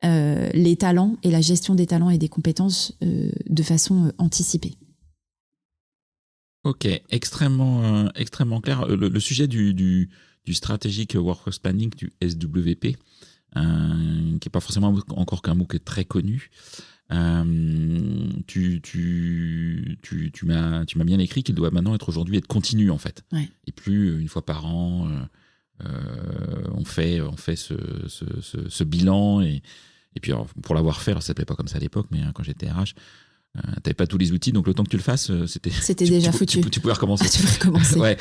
les talents et la gestion des talents et des compétences de façon anticipée. Ok, extrêmement clair. Le sujet du strategic workforce planning, du SWP, qui n'est pas forcément encore qu'un mot qui est très connu. Tu m'as bien écrit qu'il doit maintenant être aujourd'hui être continu en fait, et plus une fois par an on fait ce bilan, et puis alors, pour l'avoir fait, alors ça s'appelait pas comme ça à l'époque, mais quand j'étais RH, t'avais pas tous les outils, donc le temps que tu le fasses, c'était déjà foutu. Tu pouvais recommencer. Tu peux recommencer. Ouais.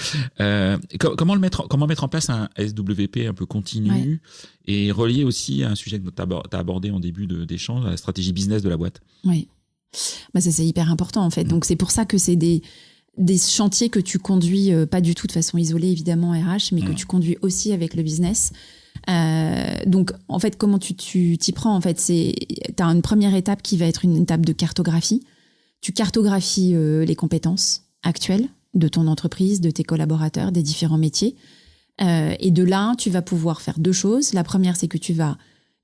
Comment mettre en place un SWP un peu continu, et relié aussi à un sujet que tu as abordé en début d'échange, à la stratégie business de la boîte. Oui. Bah ça, c'est hyper important en fait. Donc c'est pour ça que c'est des chantiers que tu conduis pas du tout de façon isolée évidemment RH, mais que tu conduis aussi avec le business. Donc en fait, comment tu t'y prends en fait, t'as une première étape qui va être une étape de cartographie. Tu cartographies les compétences actuelles de ton entreprise, de tes collaborateurs, des différents métiers, et de là tu vas pouvoir faire deux choses. La première, c'est que tu vas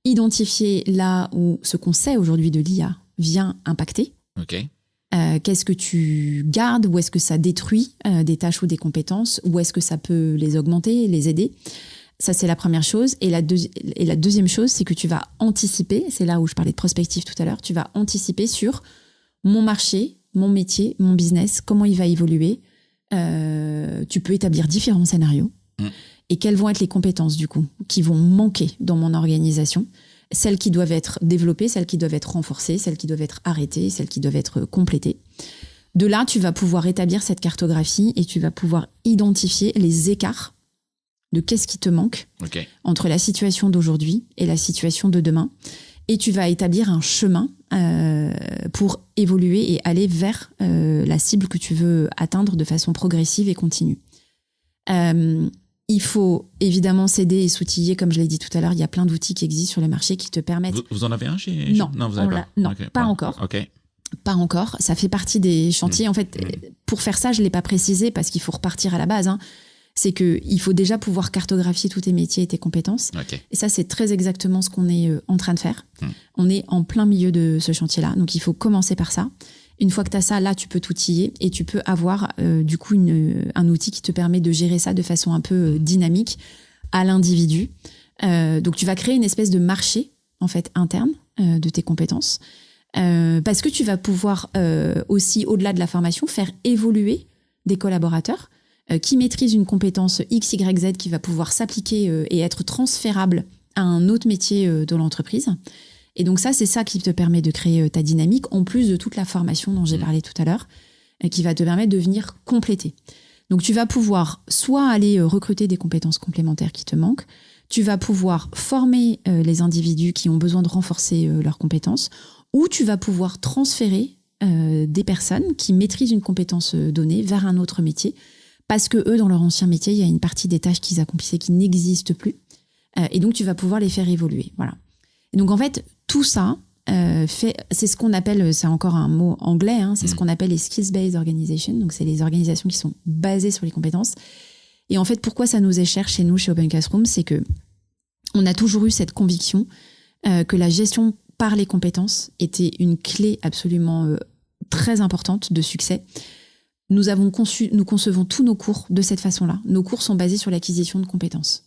identifier là où ce qu'on sait aujourd'hui de l'IA vient impacter. Ok. Qu'est-ce que tu gardes, où est-ce que ça détruit des tâches ou des compétences, où est-ce que ça peut les augmenter, les aider. Ça, c'est la première chose. Et la deuxième chose, c'est que tu vas anticiper, c'est là où je parlais de prospective tout à l'heure, tu vas anticiper sur mon marché, mon métier, mon business, comment il va évoluer. Tu peux établir différents scénarios. Et quelles vont être les compétences, du coup, qui vont manquer dans mon organisation. Celles qui doivent être développées, celles qui doivent être renforcées, celles qui doivent être arrêtées, celles qui doivent être complétées. De là, tu vas pouvoir établir cette cartographie et tu vas pouvoir identifier les écarts de qu'est-ce qui te manque entre la situation d'aujourd'hui et la situation de demain. Et tu vas établir un chemin pour évoluer et aller vers la cible que tu veux atteindre de façon progressive et continue. Il faut évidemment s'aider et s'outiller, comme je l'ai dit tout à l'heure. Il y a plein d'outils qui existent sur le marché qui te permettent... Vous en avez un chez... Non, vous avez pas. Non, pas encore. Pas encore. Ça fait partie des chantiers. En fait, pour faire ça, je ne l'ai pas précisé parce qu'il faut repartir à la base. C'est qu'il faut déjà pouvoir cartographier tous tes métiers et tes compétences. Et ça, c'est très exactement ce qu'on est en train de faire. On est en plein milieu de ce chantier-là. Donc, il faut commencer par ça. Une fois que tu as ça, là, tu peux t'outiller et tu peux avoir du coup un outil qui te permet de gérer ça de façon un peu dynamique à l'individu. Donc, tu vas créer une espèce de marché en fait interne de tes compétences parce que tu vas pouvoir aussi, au-delà de la formation, faire évoluer des collaborateurs qui maîtrisent une compétence X, Y, Z qui va pouvoir s'appliquer et être transférable à un autre métier de l'entreprise. Et donc ça, c'est ça qui te permet de créer ta dynamique, en plus de toute la formation dont j'ai parlé tout à l'heure, qui va te permettre de venir compléter. Donc tu vas pouvoir soit aller recruter des compétences complémentaires qui te manquent, tu vas pouvoir former les individus qui ont besoin de renforcer leurs compétences, ou tu vas pouvoir transférer des personnes qui maîtrisent une compétence donnée vers un autre métier, parce que eux, dans leur ancien métier, il y a une partie des tâches qu'ils accomplissaient qui n'existent plus. Et donc, tu vas pouvoir les faire évoluer. Voilà. Et donc, en fait, tout ça, c'est ce qu'on appelle, c'est encore un mot anglais, hein, c'est ce qu'on appelle les skills-based organizations. Donc, c'est les organisations qui sont basées sur les compétences. Et en fait, pourquoi ça nous est cher chez nous, chez Open Classroom, c'est que on a toujours eu cette conviction que la gestion par les compétences était une clé absolument très importante de succès. Nous concevons tous nos cours de cette façon-là. Nos cours sont basés sur l'acquisition de compétences.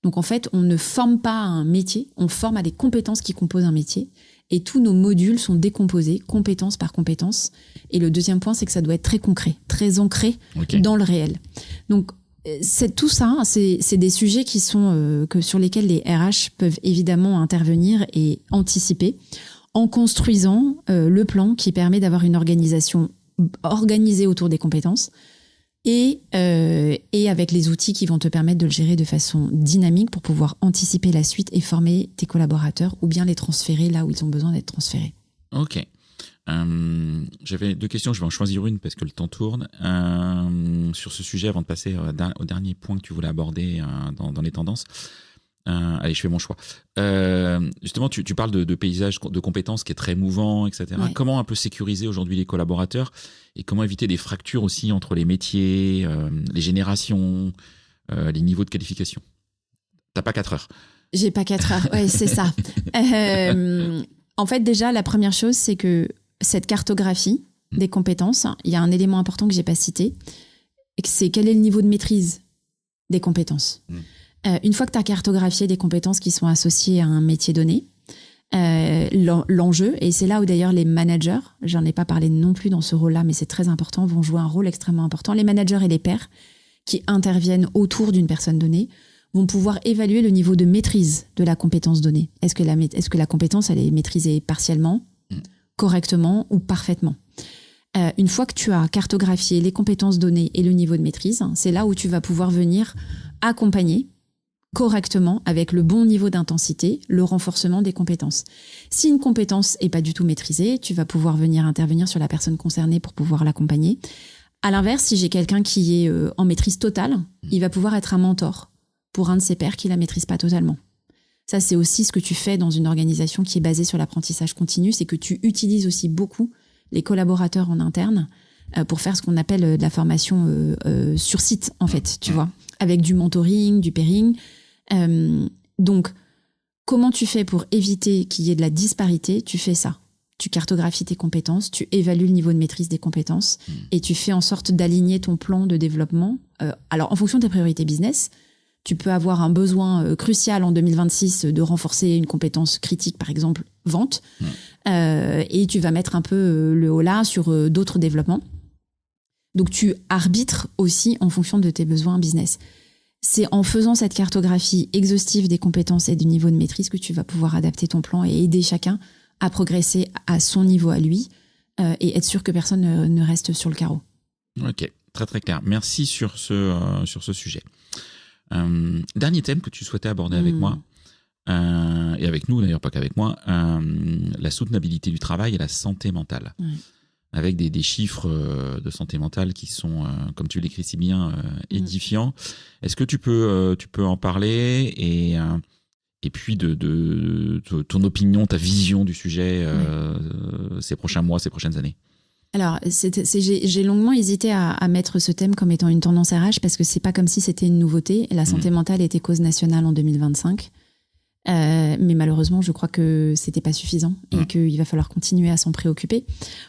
Donc en fait, on ne forme pas à un métier, on forme à des compétences qui composent un métier. Et tous nos modules sont décomposés, compétence par compétence. Et le deuxième point, c'est que ça doit être très concret, très ancré dans le réel. Donc tout ça, c'est des sujets qui sont sur lesquels les RH peuvent évidemment intervenir et anticiper en construisant le plan qui permet d'avoir une organisation organisée autour des compétences et avec les outils qui vont te permettre de le gérer de façon dynamique pour pouvoir anticiper la suite et former tes collaborateurs ou bien les transférer là où ils ont besoin d'être transférés. Ok. J'avais 2 questions, je vais en choisir une parce que le temps tourne. Sur ce sujet, avant de passer au dernier point que tu voulais aborder dans les tendances. Allez, je fais mon choix. Justement, tu parles de paysage de compétences qui est très mouvant, etc. Ouais. Comment un peu sécuriser aujourd'hui les collaborateurs et comment éviter des fractures aussi entre les métiers, les générations, les niveaux de qualification? T'as pas 4 heures. J'ai pas 4 heures, ouais, c'est ça. En fait, déjà, la première chose, c'est que cette cartographie des compétences, il y a un élément important que j'ai pas cité, c'est quel est le niveau de maîtrise des compétences. Une fois que tu as cartographié des compétences qui sont associées à un métier donné, l'enjeu, et c'est là où d'ailleurs les managers, j'en ai pas parlé non plus dans ce rôle-là, mais c'est très important, vont jouer un rôle extrêmement important. Les managers et les pairs qui interviennent autour d'une personne donnée vont pouvoir évaluer le niveau de maîtrise de la compétence donnée. Est-ce que la compétence, elle est maîtrisée partiellement, correctement ou parfaitement? Une fois que tu as cartographié les compétences données et le niveau de maîtrise, c'est là où tu vas pouvoir venir accompagner correctement, avec le bon niveau d'intensité, le renforcement des compétences. Si une compétence est pas du tout maîtrisée, tu vas pouvoir venir intervenir sur la personne concernée pour pouvoir l'accompagner. À l'inverse, si j'ai quelqu'un qui est en maîtrise totale, il va pouvoir être un mentor pour un de ses pairs qui la maîtrise pas totalement. Ça, c'est aussi ce que tu fais dans une organisation qui est basée sur l'apprentissage continu, c'est que tu utilises aussi beaucoup les collaborateurs en interne pour faire ce qu'on appelle de la formation sur site, en fait, tu vois, avec du mentoring, du pairing. Donc, comment tu fais pour éviter qu'il y ait de la disparité? Tu fais ça. Tu cartographies tes compétences, tu évalues le niveau de maîtrise des compétences et tu fais en sorte d'aligner ton plan de développement. Alors, en fonction de tes priorités business, tu peux avoir un besoin crucial en 2026 de renforcer une compétence critique, par exemple, vente. Et tu vas mettre un peu le holà sur d'autres développements. Donc, tu arbitres aussi en fonction de tes besoins business. C'est en faisant cette cartographie exhaustive des compétences et du niveau de maîtrise que tu vas pouvoir adapter ton plan et aider chacun à progresser à son niveau à lui et être sûr que personne ne reste sur le carreau. Ok, très très clair. Merci sur ce sujet. Dernier thème que tu souhaitais aborder avec moi, et avec nous d'ailleurs, pas qu'avec moi, la soutenabilité du travail et la santé mentale. Avec des chiffres de santé mentale qui sont, comme tu l'écris si bien, édifiants. Est-ce que tu peux en parler et puis de ton opinion, ta vision du sujet ces prochains mois, ces prochaines années? Alors, j'ai longuement hésité à mettre ce thème comme étant une tendance RH parce que c'est pas comme si c'était une nouveauté. La santé mentale était cause nationale en 2025. Mais malheureusement, je crois que c'était pas suffisant et qu'il va falloir continuer à s'en préoccuper.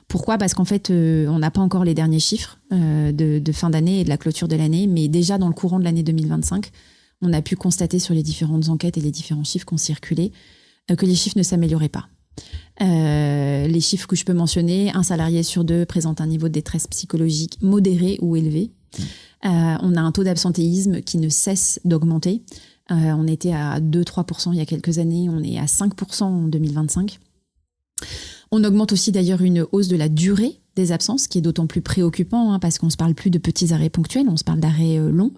Pourquoi ? Parce qu'en fait, on n'a pas encore les derniers chiffres de fin d'année et de la clôture de l'année, mais déjà dans le courant de l'année 2025, on a pu constater sur les différentes enquêtes et les différents chiffres qui ont circulé que les chiffres ne s'amélioraient pas. Les chiffres que je peux mentionner, 1 salarié sur 2 présente un niveau de détresse psychologique modéré ou élevé. On a un taux d'absentéisme qui ne cesse d'augmenter. On était à 2-3% il y a quelques années, on est à 5% en 2025. On augmente aussi d'ailleurs une hausse de la durée des absences, qui est d'autant plus préoccupant parce qu'on ne se parle plus de petits arrêts ponctuels, on se parle d'arrêts longs.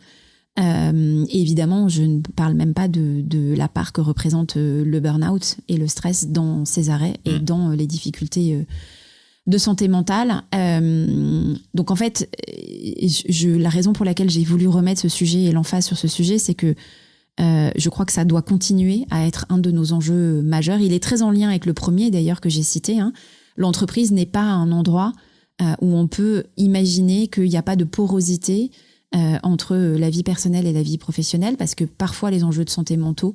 Et évidemment, je ne parle même pas de la part que représente le burn-out et le stress dans ces arrêts et dans les difficultés de santé mentale. Donc en fait, la raison pour laquelle j'ai voulu remettre ce sujet et l'emphase sur ce sujet, c'est que Je crois que ça doit continuer à être un de nos enjeux majeurs. Il est très en lien avec le premier d'ailleurs que j'ai cité. L'entreprise n'est pas un endroit où on peut imaginer qu'il n'y a pas de porosité entre la vie personnelle et la vie professionnelle, parce que parfois les enjeux de santé mentaux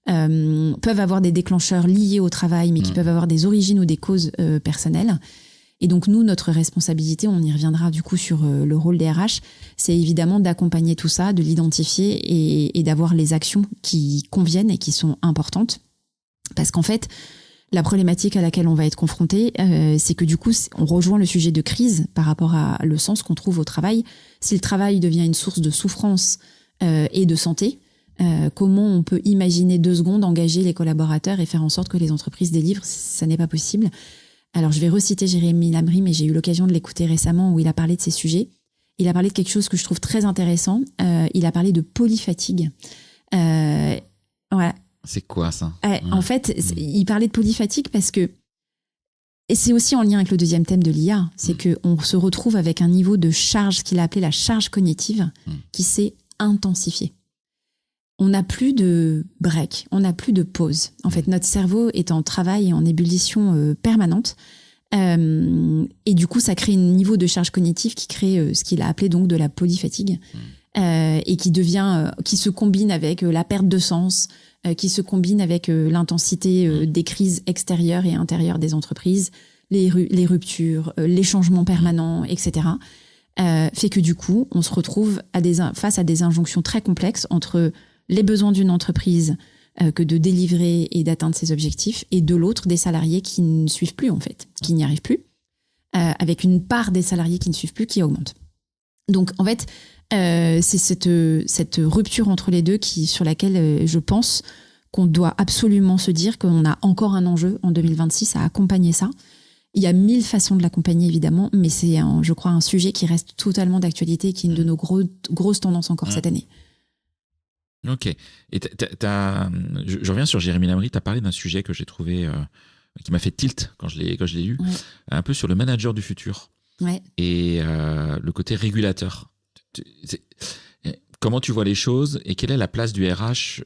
peuvent avoir des déclencheurs liés au travail, mais qui peuvent avoir des origines ou des causes personnelles. Et donc nous, notre responsabilité, on y reviendra du coup sur le rôle des RH, c'est évidemment d'accompagner tout ça, de l'identifier et d'avoir les actions qui conviennent et qui sont importantes. Parce qu'en fait, la problématique à laquelle on va être confronté, c'est que du coup, on rejoint le sujet de crise par rapport à le sens qu'on trouve au travail. Si le travail devient une source de souffrance et de santé, comment on peut imaginer 2 secondes engager les collaborateurs et faire en sorte que les entreprises délivrent? Ça n'est pas possible. Alors, je vais reciter Jérémy Lamry, mais j'ai eu l'occasion de l'écouter récemment où il a parlé de ces sujets. Il a parlé de quelque chose que je trouve très intéressant. Il a parlé de polyfatigue. Voilà. C'est quoi ça? En fait, il parlait de polyfatigue parce que, et c'est aussi en lien avec le deuxième thème de l'IA, c'est qu'on se retrouve avec un niveau de charge, ce qu'il a appelé la charge cognitive, qui s'est intensifiée. On n'a plus de break, on n'a plus de pause. En fait, notre cerveau est en travail et en ébullition permanente. Et du coup, ça crée un niveau de charge cognitive qui crée ce qu'il a appelé donc de la polyfatigue. Et qui se combine avec la perte de sens, qui se combine avec l'intensité des crises extérieures et intérieures des entreprises, les ruptures, les changements permanents, etc. Fait que du coup, on se retrouve face à des injonctions très complexes entre les besoins d'une entreprise que de délivrer et d'atteindre ses objectifs, et de l'autre, des salariés qui ne suivent plus, en fait, qui n'y arrivent plus, avec une part des salariés qui ne suivent plus qui augmente. Donc, en fait, c'est cette rupture entre les deux sur laquelle je pense qu'on doit absolument se dire qu'on a encore un enjeu en 2026 à accompagner ça. Il y a 1000 façons de l'accompagner, évidemment, mais c'est, je crois, un sujet qui reste totalement d'actualité et qui est une de nos grosses tendances encore cette année. Ok. Et je reviens sur Jérémy Lamry, tu as parlé d'un sujet que j'ai trouvé, qui m'a fait tilt quand je l'ai lu, un peu sur le manager du futur et le côté régulateur. Comment tu vois les choses et quelle est la place du RH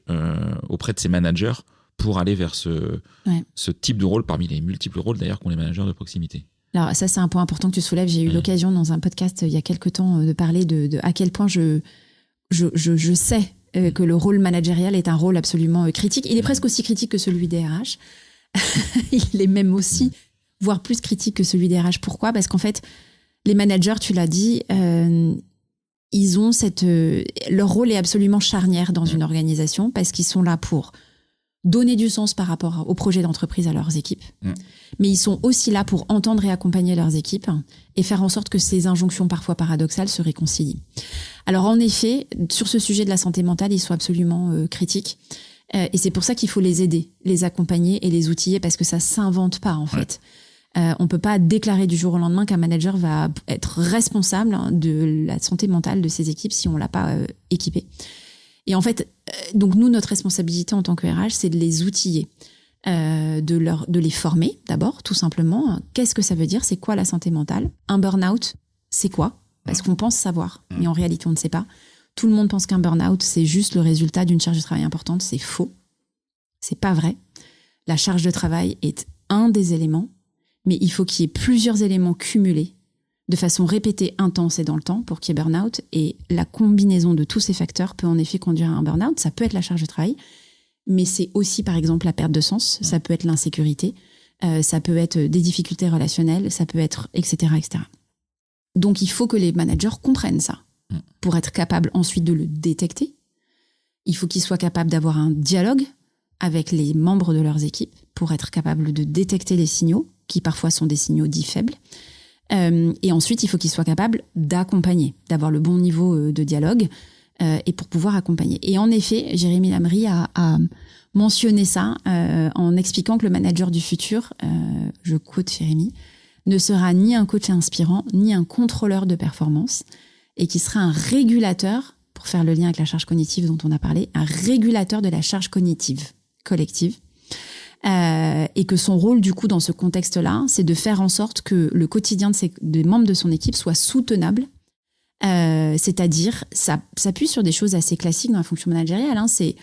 auprès de ses managers pour aller vers ce type de rôle parmi les multiples rôles d'ailleurs qu'ont les managers de proximité? Alors ça, c'est un point important que tu soulèves. J'ai eu l'occasion dans un podcast il y a quelques temps de parler de à quel point je sais que le rôle managérial est un rôle absolument critique. Il est presque aussi critique que celui des RH. Il est même aussi, voire plus critique que celui des RH. Pourquoi? Parce qu'en fait, les managers, tu l'as dit, ils ont leur rôle est absolument charnière dans une organisation parce qu'ils sont là pour donner du sens par rapport au projet d'entreprise à leurs équipes. Mais ils sont aussi là pour entendre et accompagner leurs équipes et faire en sorte que ces injonctions parfois paradoxales se réconcilient. Alors en effet, sur ce sujet de la santé mentale, ils sont absolument critiques. Et c'est pour ça qu'il faut les aider, les accompagner et les outiller parce que ça s'invente pas en fait. On peut pas déclarer du jour au lendemain qu'un manager va être responsable de la santé mentale de ses équipes si on l'a pas équipé. Et en fait, donc nous, notre responsabilité en tant que RH, c'est de les outiller, de les former d'abord, tout simplement. Qu'est-ce que ça veut dire? C'est quoi la santé mentale? Un burn-out, c'est quoi? Parce qu'on pense savoir, mais en réalité, on ne sait pas. Tout le monde pense qu'un burn-out, c'est juste le résultat d'une charge de travail importante. C'est faux. C'est pas vrai. La charge de travail est un des éléments, mais il faut qu'il y ait plusieurs éléments cumulés de façon répétée, intense et dans le temps pour qu'il y ait burn-out. Et la combinaison de tous ces facteurs peut en effet conduire à un burn-out. Ça peut être la charge de travail, mais c'est aussi par exemple la perte de sens, ça peut être l'insécurité, ça peut être des difficultés relationnelles, ça peut être etc., etc. Donc il faut que les managers comprennent ça pour être capables ensuite de le détecter. Il faut qu'ils soient capables d'avoir un dialogue avec les membres de leurs équipes pour être capables de détecter les signaux, qui parfois sont des signaux dits faibles. Et ensuite, il faut qu'ils soient capables d'accompagner, d'avoir le bon niveau de dialogue et pour pouvoir accompagner. Et en effet, Jérémy Lamry a mentionné ça en expliquant que le manager du futur, je quote Jérémy, ne sera ni un coach inspirant, ni un contrôleur de performance, et qui sera un régulateur, pour faire le lien avec la charge cognitive dont on a parlé, un régulateur de la charge cognitive collective. Et que son rôle, du coup, dans ce contexte-là, c'est de faire en sorte que le quotidien des membres de son équipe soit soutenable. C'est-à-dire, ça s'appuie sur des choses assez classiques dans la fonction managériale. C'est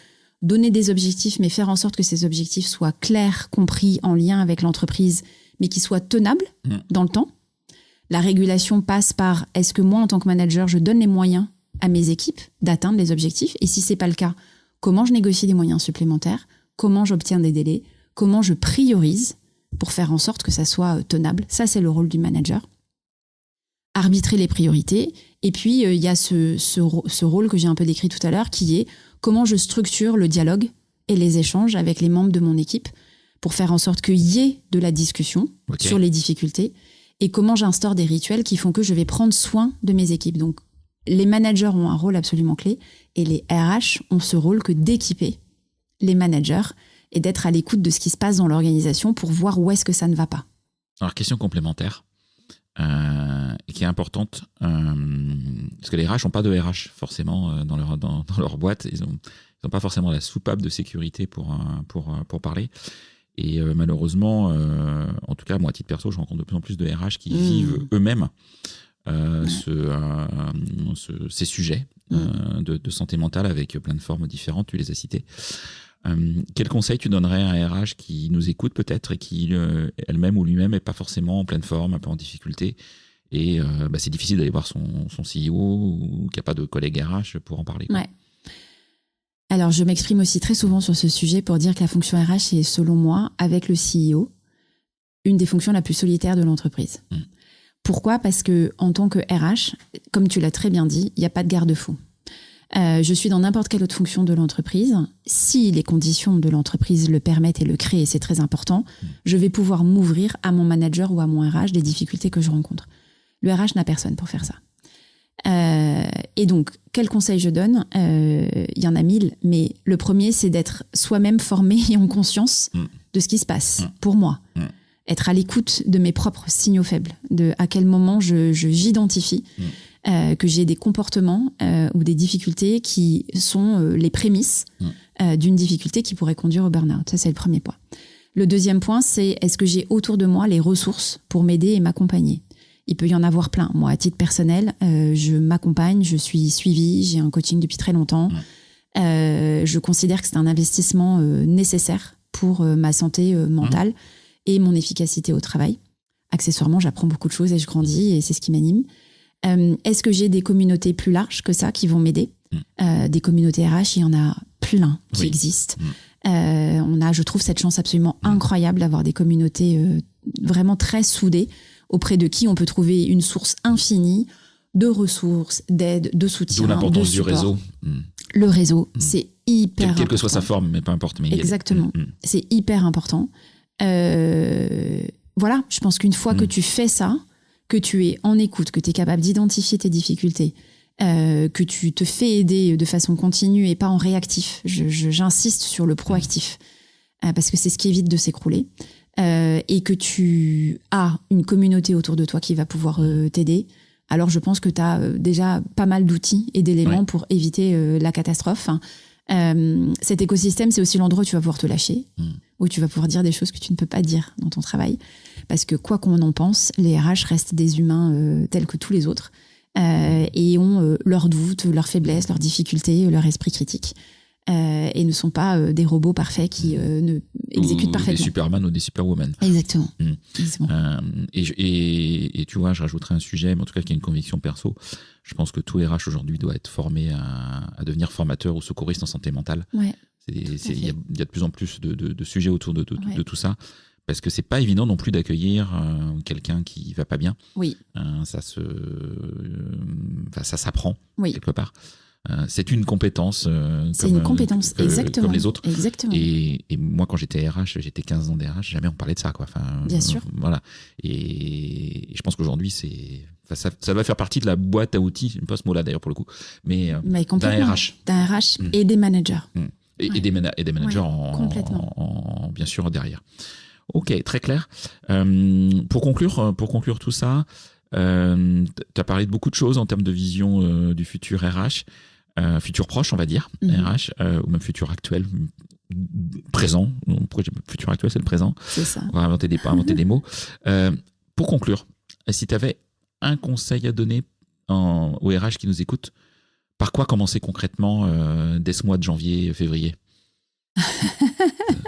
donner des objectifs, mais faire en sorte que ces objectifs soient clairs, compris, en lien avec l'entreprise, mais qui soient tenables dans le temps. La régulation passe par, est-ce que moi, en tant que manager, je donne les moyens à mes équipes d'atteindre les objectifs? Et si c'est pas le cas, comment je négocie des moyens supplémentaires? Comment j'obtiens des délais? Comment je priorise pour faire en sorte que ça soit tenable? Ça, c'est le rôle du manager. Arbitrer les priorités. Et puis, il y a ce rôle que j'ai un peu décrit tout à l'heure, qui est comment je structure le dialogue et les échanges avec les membres de mon équipe pour faire en sorte qu'il y ait de la discussion sur les difficultés, et comment j'instaure des rituels qui font que je vais prendre soin de mes équipes. Donc, les managers ont un rôle absolument clé, et les RH ont ce rôle que d'équiper les managers et d'être à l'écoute de ce qui se passe dans l'organisation pour voir où est-ce que ça ne va pas. Alors, question complémentaire, qui est importante, parce que les RH n'ont pas de RH forcément dans leur boîte. Ils n'ont pas forcément la soupape de sécurité pour parler. Et malheureusement, en tout cas, moi, à titre perso, je rencontre de plus en plus de RH qui vivent eux-mêmes ces sujets de santé mentale avec plein de formes différentes, tu les as citées. Quel conseil tu donnerais à un RH qui nous écoute peut-être et qui elle-même ou lui-même n'est pas forcément en pleine forme, un peu en difficulté, et c'est difficile d'aller voir son CEO ou qu'il n'y a pas de collègue RH pour en parler, quoi. Ouais. Alors, je m'exprime aussi très souvent sur ce sujet pour dire que la fonction RH est, selon moi, avec le CEO, une des fonctions la plus solitaire de l'entreprise. Pourquoi ? Parce que en tant que RH, comme tu l'as très bien dit, il n'y a pas de garde-fou. Je suis dans n'importe quelle autre fonction de l'entreprise. Si les conditions de l'entreprise le permettent et le créent, et c'est très important, je vais pouvoir m'ouvrir à mon manager ou à mon RH des difficultés que je rencontre. Le RH n'a personne pour faire ça. Et donc, quel conseil je donne ? Il y en a 1000, mais le premier, c'est d'être soi-même formé et en conscience de ce qui se passe pour moi. Être à l'écoute de mes propres signaux faibles, de à quel moment j'identifie que j'ai des comportements ou des difficultés qui sont les prémices d'une difficulté qui pourrait conduire au burn-out. Ça, c'est le premier point. Le deuxième point, c'est est-ce que j'ai autour de moi les ressources pour m'aider et m'accompagner ? Il peut y en avoir plein. Moi, à titre personnel, je m'accompagne, je suis suivie, j'ai un coaching depuis très longtemps. Je considère que c'est un investissement nécessaire pour ma santé mentale et mon efficacité au travail. Accessoirement, j'apprends beaucoup de choses et je grandis et c'est ce qui m'anime. Est-ce que j'ai des communautés plus larges que ça qui vont m'aider ? Des communautés RH, il y en a plein qui existent. On a, je trouve, cette chance absolument incroyable d'avoir des communautés vraiment très soudées, auprès de qui on peut trouver une source infinie de ressources, d'aide, de soutien, d'où l'importance de du support. réseau. Le réseau, c'est hyper important. Quelle que soit sa forme, mais peu importe. Mais exactement, c'est hyper important. Voilà, je pense qu'une fois que tu fais ça, que tu es en écoute, que tu es capable d'identifier tes difficultés, que tu te fais aider de façon continue et pas en réactif. J'insiste sur le proactif, parce que c'est ce qui évite de s'écrouler. Et que tu as une communauté autour de toi qui va pouvoir t'aider, alors je pense que tu as déjà pas mal d'outils et d'éléments pour éviter la catastrophe. Cet écosystème, c'est aussi l'endroit où tu vas pouvoir te lâcher, où tu vas pouvoir dire des choses que tu ne peux pas dire dans ton travail. Parce que quoi qu'on en pense, les RH restent des humains tels que tous les autres et ont leurs doutes, leurs faiblesses, leurs difficultés, leur esprit critique. Et ne sont pas des robots parfaits qui ne exécutent parfaitement. Des Superman ou des Superwoman. Exactement. Et tu vois, je rajouterai un sujet, mais en tout cas qui est une conviction perso. Je pense que tout RH aujourd'hui doit être formé à devenir formateur ou secouriste en santé mentale. Ouais. Il y a de plus en plus de sujets autour de tout ça. Parce que c'est pas évident non plus d'accueillir quelqu'un qui va pas bien. Oui. Ça s'apprend quelque part. C'est une compétence. Exactement. Comme les autres. Exactement. Et moi, quand j'étais RH, j'étais 15 ans d'RH, jamais on parlait de ça, quoi. Bien sûr. Voilà. Et je pense qu'aujourd'hui, ça va faire partie de la boîte à outils. J'aime pas ce mot-là d'ailleurs pour le coup, mais d'un RH. D'un RH et des managers. Et des managers bien sûr derrière. Ok, très clair. Pour conclure tout ça, tu as parlé de beaucoup de choses en termes de vision du futur RH. Futur proche, on va dire, RH, ou même futur actuel, présent. Futur actuel, c'est le présent. C'est ça. On va inventer des mots. Pour conclure, si tu avais un conseil à donner aux RH qui nous écoutent, par quoi commencer concrètement dès ce mois de janvier, février ?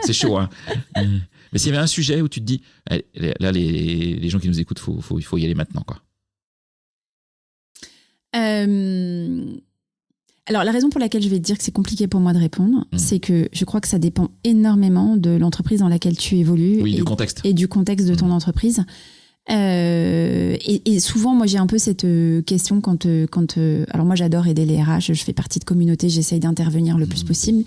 C'est chaud, hein. Mais s'il y avait un sujet où tu te dis, là, les gens qui nous écoutent, il faut y aller maintenant, quoi. Alors, la raison pour laquelle je vais te dire que c'est compliqué pour moi de répondre, c'est que je crois que ça dépend énormément de l'entreprise dans laquelle tu évolues. Oui, et du contexte. Et du contexte de ton entreprise. Et souvent, moi, j'ai un peu cette question quand alors moi, j'adore aider les RH, je fais partie de communautés, j'essaye d'intervenir le plus possible.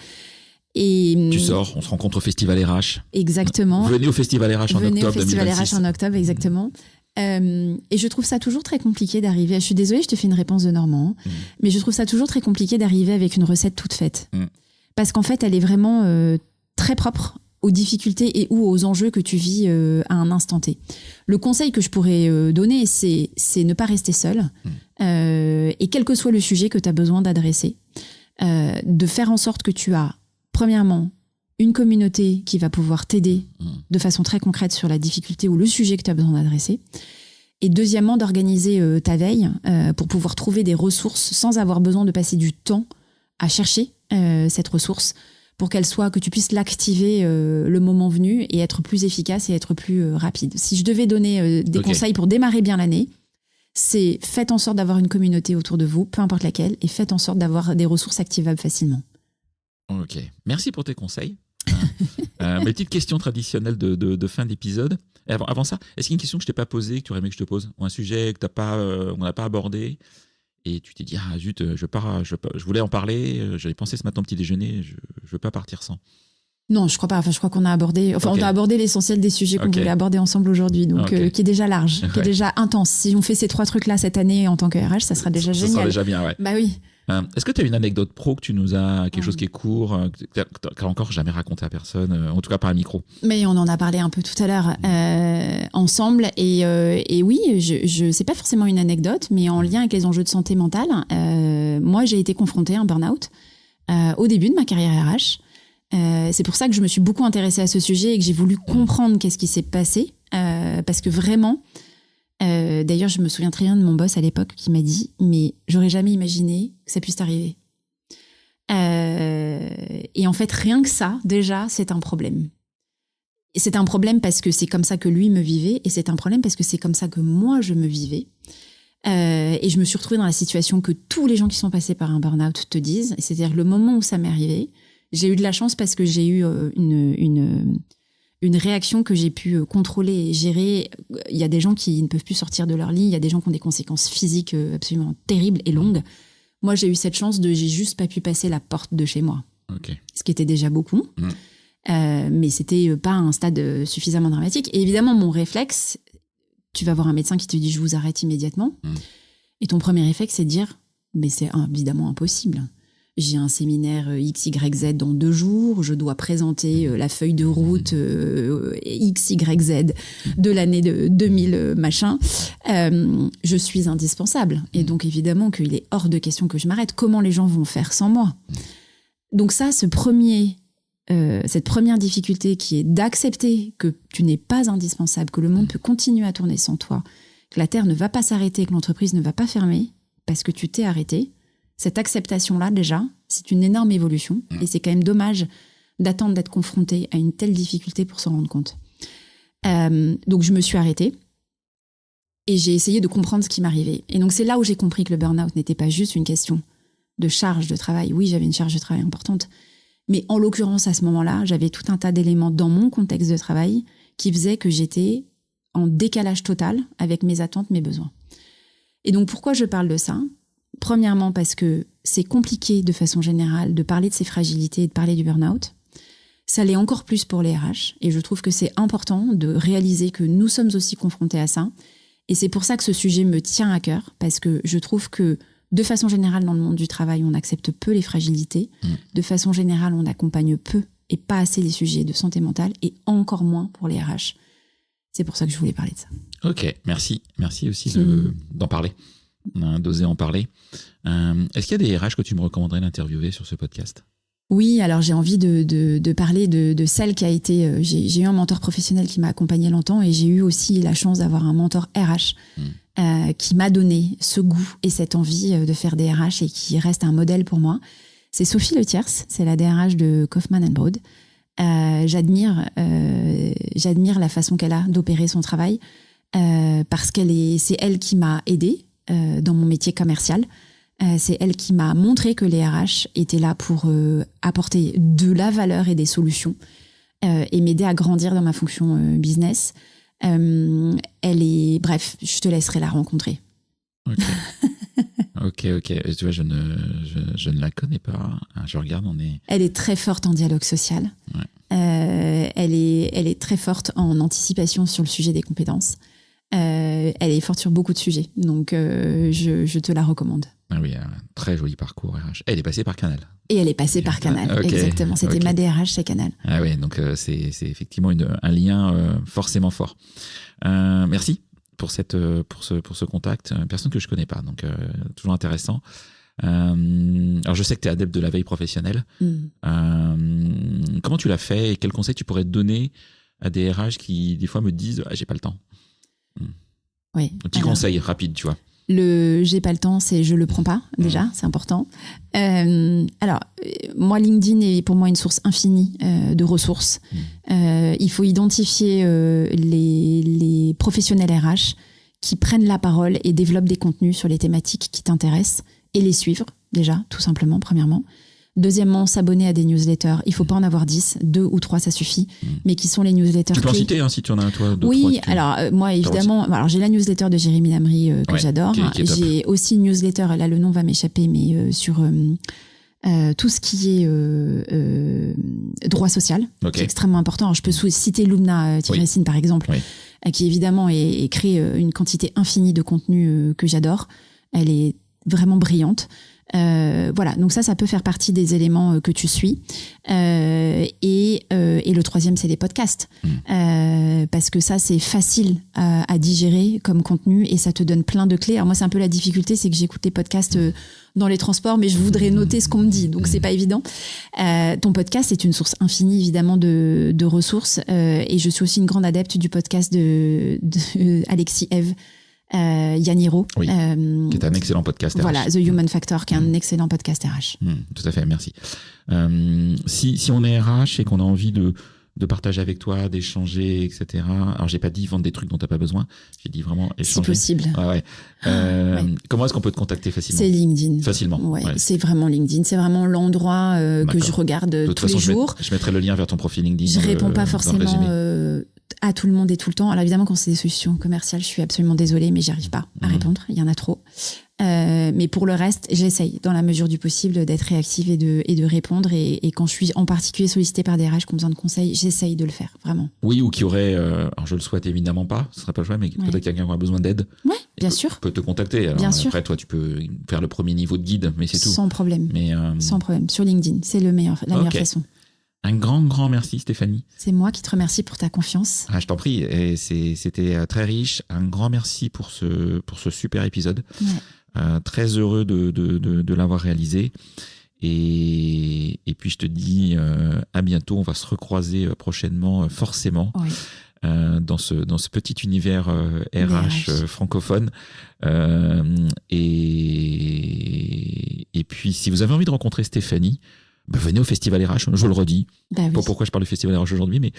Et tu sors, on se rencontre au Festival RH. Exactement. Venez au Festival RH en octobre 2026. Venez au Festival RH en octobre, exactement. Et je trouve ça toujours très compliqué d'arriver. Je suis désolée, je te fais une réponse de Normand, mais je trouve ça toujours très compliqué d'arriver avec une recette toute faite. Parce qu'en fait, elle est vraiment très propre aux difficultés et ou aux enjeux que tu vis à un instant T. Le conseil que je pourrais donner, c'est ne pas rester seul. Et quel que soit le sujet que tu as besoin d'adresser, de faire en sorte que tu as, premièrement, une communauté qui va pouvoir t'aider de façon très concrète sur la difficulté ou le sujet que tu as besoin d'adresser. Et deuxièmement, d'organiser ta veille pour pouvoir trouver des ressources sans avoir besoin de passer du temps à chercher cette ressource pour qu'elle soit, que tu puisses l'activer le moment venu et être plus efficace et être plus rapide. Si je devais donner des conseils pour démarrer bien l'année, c'est faites en sorte d'avoir une communauté autour de vous, peu importe laquelle, et faites en sorte d'avoir des ressources activables facilement. Ok, merci pour tes conseils. Mes petites questions traditionnelles de fin d'épisode. Et avant ça, est-ce qu'il y a une question que je t'ai pas posée, que tu aurais aimé que je te pose, ou un sujet que on n'a pas abordé, et tu t'es dit zut, je voulais en parler, j'avais pensé ce matin au petit déjeuner, je veux pas partir sans. Non, je crois pas. Enfin, je crois qu'on a abordé. Enfin, on a abordé l'essentiel des sujets qu'on voulait aborder ensemble aujourd'hui, donc qui est déjà large, qui est déjà intense. Si on fait ces 3 trucs-là cette année en tant que RH, ça sera déjà génial. Ça sera déjà bien, ouais. Bah oui. Est-ce que tu as une anecdote pro que tu nous as, quelque chose qui est court, que tu n'as encore jamais raconté à personne, en tout cas par un micro? Mais on en a parlé un peu tout à l'heure ensemble, et oui, c'est pas forcément une anecdote, mais en lien avec les enjeux de santé mentale. Moi, j'ai été confrontée à un burn-out au début de ma carrière RH. C'est pour ça que je me suis beaucoup intéressée à ce sujet et que j'ai voulu comprendre qu'est-ce qui s'est passé, parce que vraiment... d'ailleurs, je me souviens très bien de mon boss à l'époque qui m'a dit « mais j'aurais jamais imaginé que ça puisse t'arriver ». Et en fait, rien que ça, déjà, c'est un problème. Et c'est un problème parce que c'est comme ça que lui me vivait, et c'est un problème parce que c'est comme ça que moi, je me vivais. Et je me suis retrouvée dans la situation que tous les gens qui sont passés par un burn-out te disent, c'est-à-dire le moment où ça m'est arrivé, j'ai eu de la chance parce que j'ai eu une réaction que j'ai pu contrôler et gérer. Il y a des gens qui ne peuvent plus sortir de leur lit, il y a des gens qui ont des conséquences physiques absolument terribles et longues. Moi, j'ai eu cette chance j'ai juste pas pu passer la porte de chez moi. Ce qui était déjà beaucoup. Mais c'était pas un stade suffisamment dramatique. Et évidemment, mon réflexe, tu vas voir un médecin qui te dit « je vous arrête immédiatement ». Et ton premier réflexe, c'est de dire « mais c'est évidemment impossible ». J'ai un séminaire XYZ dans 2 jours, je dois présenter la feuille de route XYZ de l'année de 2000 machin. Je suis indispensable. Et donc évidemment qu'il est hors de question que je m'arrête. Comment les gens vont faire sans moi? Donc ça, cette première difficulté qui est d'accepter que tu n'es pas indispensable, que le monde peut continuer à tourner sans toi, que la Terre ne va pas s'arrêter, que l'entreprise ne va pas fermer parce que tu t'es arrêté. Cette acceptation-là, déjà, c'est une énorme évolution. Et c'est quand même dommage d'attendre d'être confronté à une telle difficulté pour s'en rendre compte. Donc, je me suis arrêtée et j'ai essayé de comprendre ce qui m'arrivait. Et donc, c'est là où j'ai compris que le burn-out n'était pas juste une question de charge de travail. Oui, j'avais une charge de travail importante. Mais en l'occurrence, à ce moment-là, j'avais tout un tas d'éléments dans mon contexte de travail qui faisaient que j'étais en décalage total avec mes attentes, mes besoins. Et donc, pourquoi je parle de ça ? Premièrement, parce que c'est compliqué de façon générale de parler de ces fragilités et de parler du burn-out. Ça l'est encore plus pour les RH. Et je trouve que c'est important de réaliser que nous sommes aussi confrontés à ça. Et c'est pour ça que ce sujet me tient à cœur, parce que je trouve que de façon générale, dans le monde du travail, on accepte peu les fragilités. De façon générale, on accompagne peu et pas assez les sujets de santé mentale, et encore moins pour les RH. C'est pour ça que je voulais parler de ça. Ok, merci. Merci aussi d'en parler. D'oser en parler. Est-ce qu'il y a des RH que tu me recommanderais d'interviewer sur ce podcast? Oui, alors j'ai envie de parler de celle qui a été... J'ai eu un mentor professionnel qui m'a accompagnée longtemps, et j'ai eu aussi la chance d'avoir un mentor RH qui m'a donné ce goût et cette envie de faire des RH et qui reste un modèle pour moi. C'est Sophie Le Thiers, c'est la DRH de Kaufman & Broad. J'admire la façon qu'elle a d'opérer son travail parce c'est elle qui m'a aidée dans mon métier commercial. C'est elle qui m'a montré que les RH étaient là pour apporter de la valeur et des solutions et m'aider à grandir dans ma fonction business. Bref, je te laisserai la rencontrer. Ok. Tu vois, je ne la connais pas. Je regarde, Elle est très forte en dialogue social. Ouais. Elle est très forte en anticipation sur le sujet des compétences. Elle est forte sur beaucoup de sujets. Donc, je te la recommande. Ah oui, un très joli parcours RH. Elle est passée par Canal. Et elle est passée par Canal, exactement. C'était ma DRH chez Canal. Ah oui, donc c'est effectivement un lien forcément fort. Merci pour ce contact. Personne que je connais pas, donc toujours intéressant. Alors je sais que tu es adepte de la veille professionnelle. Comment tu l'as fait et quels conseils tu pourrais donner à des RH qui des fois me disent j'ai pas le temps? Oui. Un petit conseil rapide, tu vois. J'ai pas le temps, c'est je le prends pas, déjà, c'est important. Moi, LinkedIn est pour moi une source infinie de ressources. Il faut identifier les professionnels RH qui prennent la parole et développent des contenus sur les thématiques qui t'intéressent et les suivre, déjà, tout simplement, premièrement. Deuxièmement, s'abonner à des newsletters. Il ne faut pas en avoir 10, 2 ou 3, ça suffit. Mais qui sont les newsletters clés. Tu peux en citer si tu en as un, toi, 2, oui, 3, alors moi, évidemment, alors, j'ai la newsletter de Jérémy Lamry que j'adore. Qui est j'ai aussi une newsletter, là, le nom va m'échapper, mais sur tout ce qui est droit social, qui est extrêmement important. Alors, je peux citer Lumna-Sin, par exemple, qui évidemment crée une quantité infinie de contenu que j'adore. Elle est vraiment brillante. Voilà, donc ça peut faire partie des éléments que tu suis. Et le troisième, c'est les podcasts. Parce que ça, c'est facile à digérer comme contenu et ça te donne plein de clés. Alors moi, c'est un peu la difficulté, c'est que j'écoute les podcasts dans les transports, mais je voudrais noter ce qu'on me dit, donc c'est pas évident. Ton podcast est une source infinie, évidemment, de ressources. Et je suis aussi une grande adepte du podcast de Alexis Eve. Yaniro, qui est un excellent podcast RH. Voilà, The Human Factor, qui est un excellent podcast RH. Tout à fait, merci. Si on est RH et qu'on a envie de partager avec toi, d'échanger, etc. Alors, j'ai pas dit vendre des trucs dont t'as pas besoin. J'ai dit vraiment échanger. Si possible. Comment est-ce qu'on peut te contacter facilement? C'est LinkedIn. Facilement. C'est vraiment LinkedIn. C'est vraiment l'endroit que je regarde tous les jours. Je mettrai le lien vers ton profil LinkedIn. Je réponds pas forcément à tout le monde et tout le temps. Alors évidemment, quand c'est des solutions commerciales, je suis absolument désolée, mais j'y arrive pas à répondre. Il y en a trop. Mais pour le reste, j'essaye, dans la mesure du possible, d'être réactive et de répondre. Et quand je suis en particulier sollicitée par des RH qui ont besoin de conseils, j'essaye de le faire, vraiment. Oui, ou qui aurait, alors je le souhaite évidemment pas, ce serait pas le choix, mais peut-être quelqu'un qui aura besoin d'aide. Ouais, bien sûr. Peut te contacter. Alors, bien sûr. Après, toi, tu peux faire le premier niveau de guide, mais c'est tout. Sans problème. Sans problème. Sur LinkedIn, c'est la meilleure façon. Un grand merci, Stéphanie. C'est moi qui te remercie pour ta confiance. Je t'en prie. Et c'était très riche. Un grand merci pour ce super épisode. Très heureux de l'avoir réalisé. Et puis, je te dis à bientôt. On va se recroiser prochainement, forcément, dans ce petit univers RH francophone. Et puis, si vous avez envie de rencontrer Stéphanie, venez au Festival RH, je le redis. Pas pourquoi je parle du Festival RH aujourd'hui, mais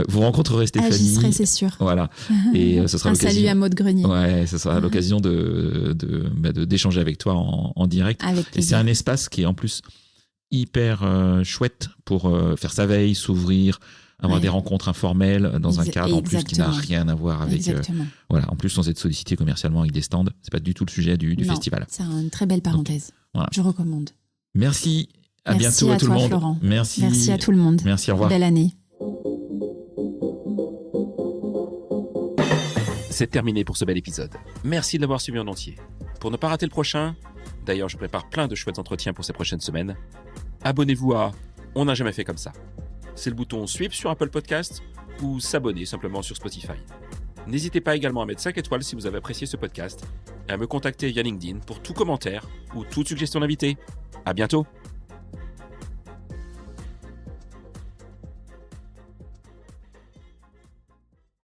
vous rencontrerez Stéphanie. J'y serai, c'est sûr. Voilà. Et ce sera l'occasion. Salut à Maud Grenier. Ouais, ce sera l'occasion d'échanger avec toi en direct. Et c'est un espace qui est en plus hyper chouette pour faire sa veille, s'ouvrir, avoir des rencontres informelles dans un cadre en plus qui n'a rien à voir avec. Voilà. En plus, sans être sollicité commercialement avec des stands, c'est pas du tout le sujet du festival. C'est une très belle parenthèse. Donc, voilà. Je recommande. Merci. À bientôt à tout le monde. Florent. Merci à tout le monde. Merci, au revoir. Belle année. C'est terminé pour ce bel épisode. Merci de l'avoir suivi en entier. Pour ne pas rater le prochain, d'ailleurs je prépare plein de chouettes entretiens pour ces prochaines semaines, abonnez-vous à On n'a jamais fait comme ça. C'est le bouton suivre sur Apple Podcast ou s'abonner simplement sur Spotify. N'hésitez pas également à mettre 5 étoiles si vous avez apprécié ce podcast et à me contacter via LinkedIn pour tout commentaire ou toute suggestion d'invité. À bientôt.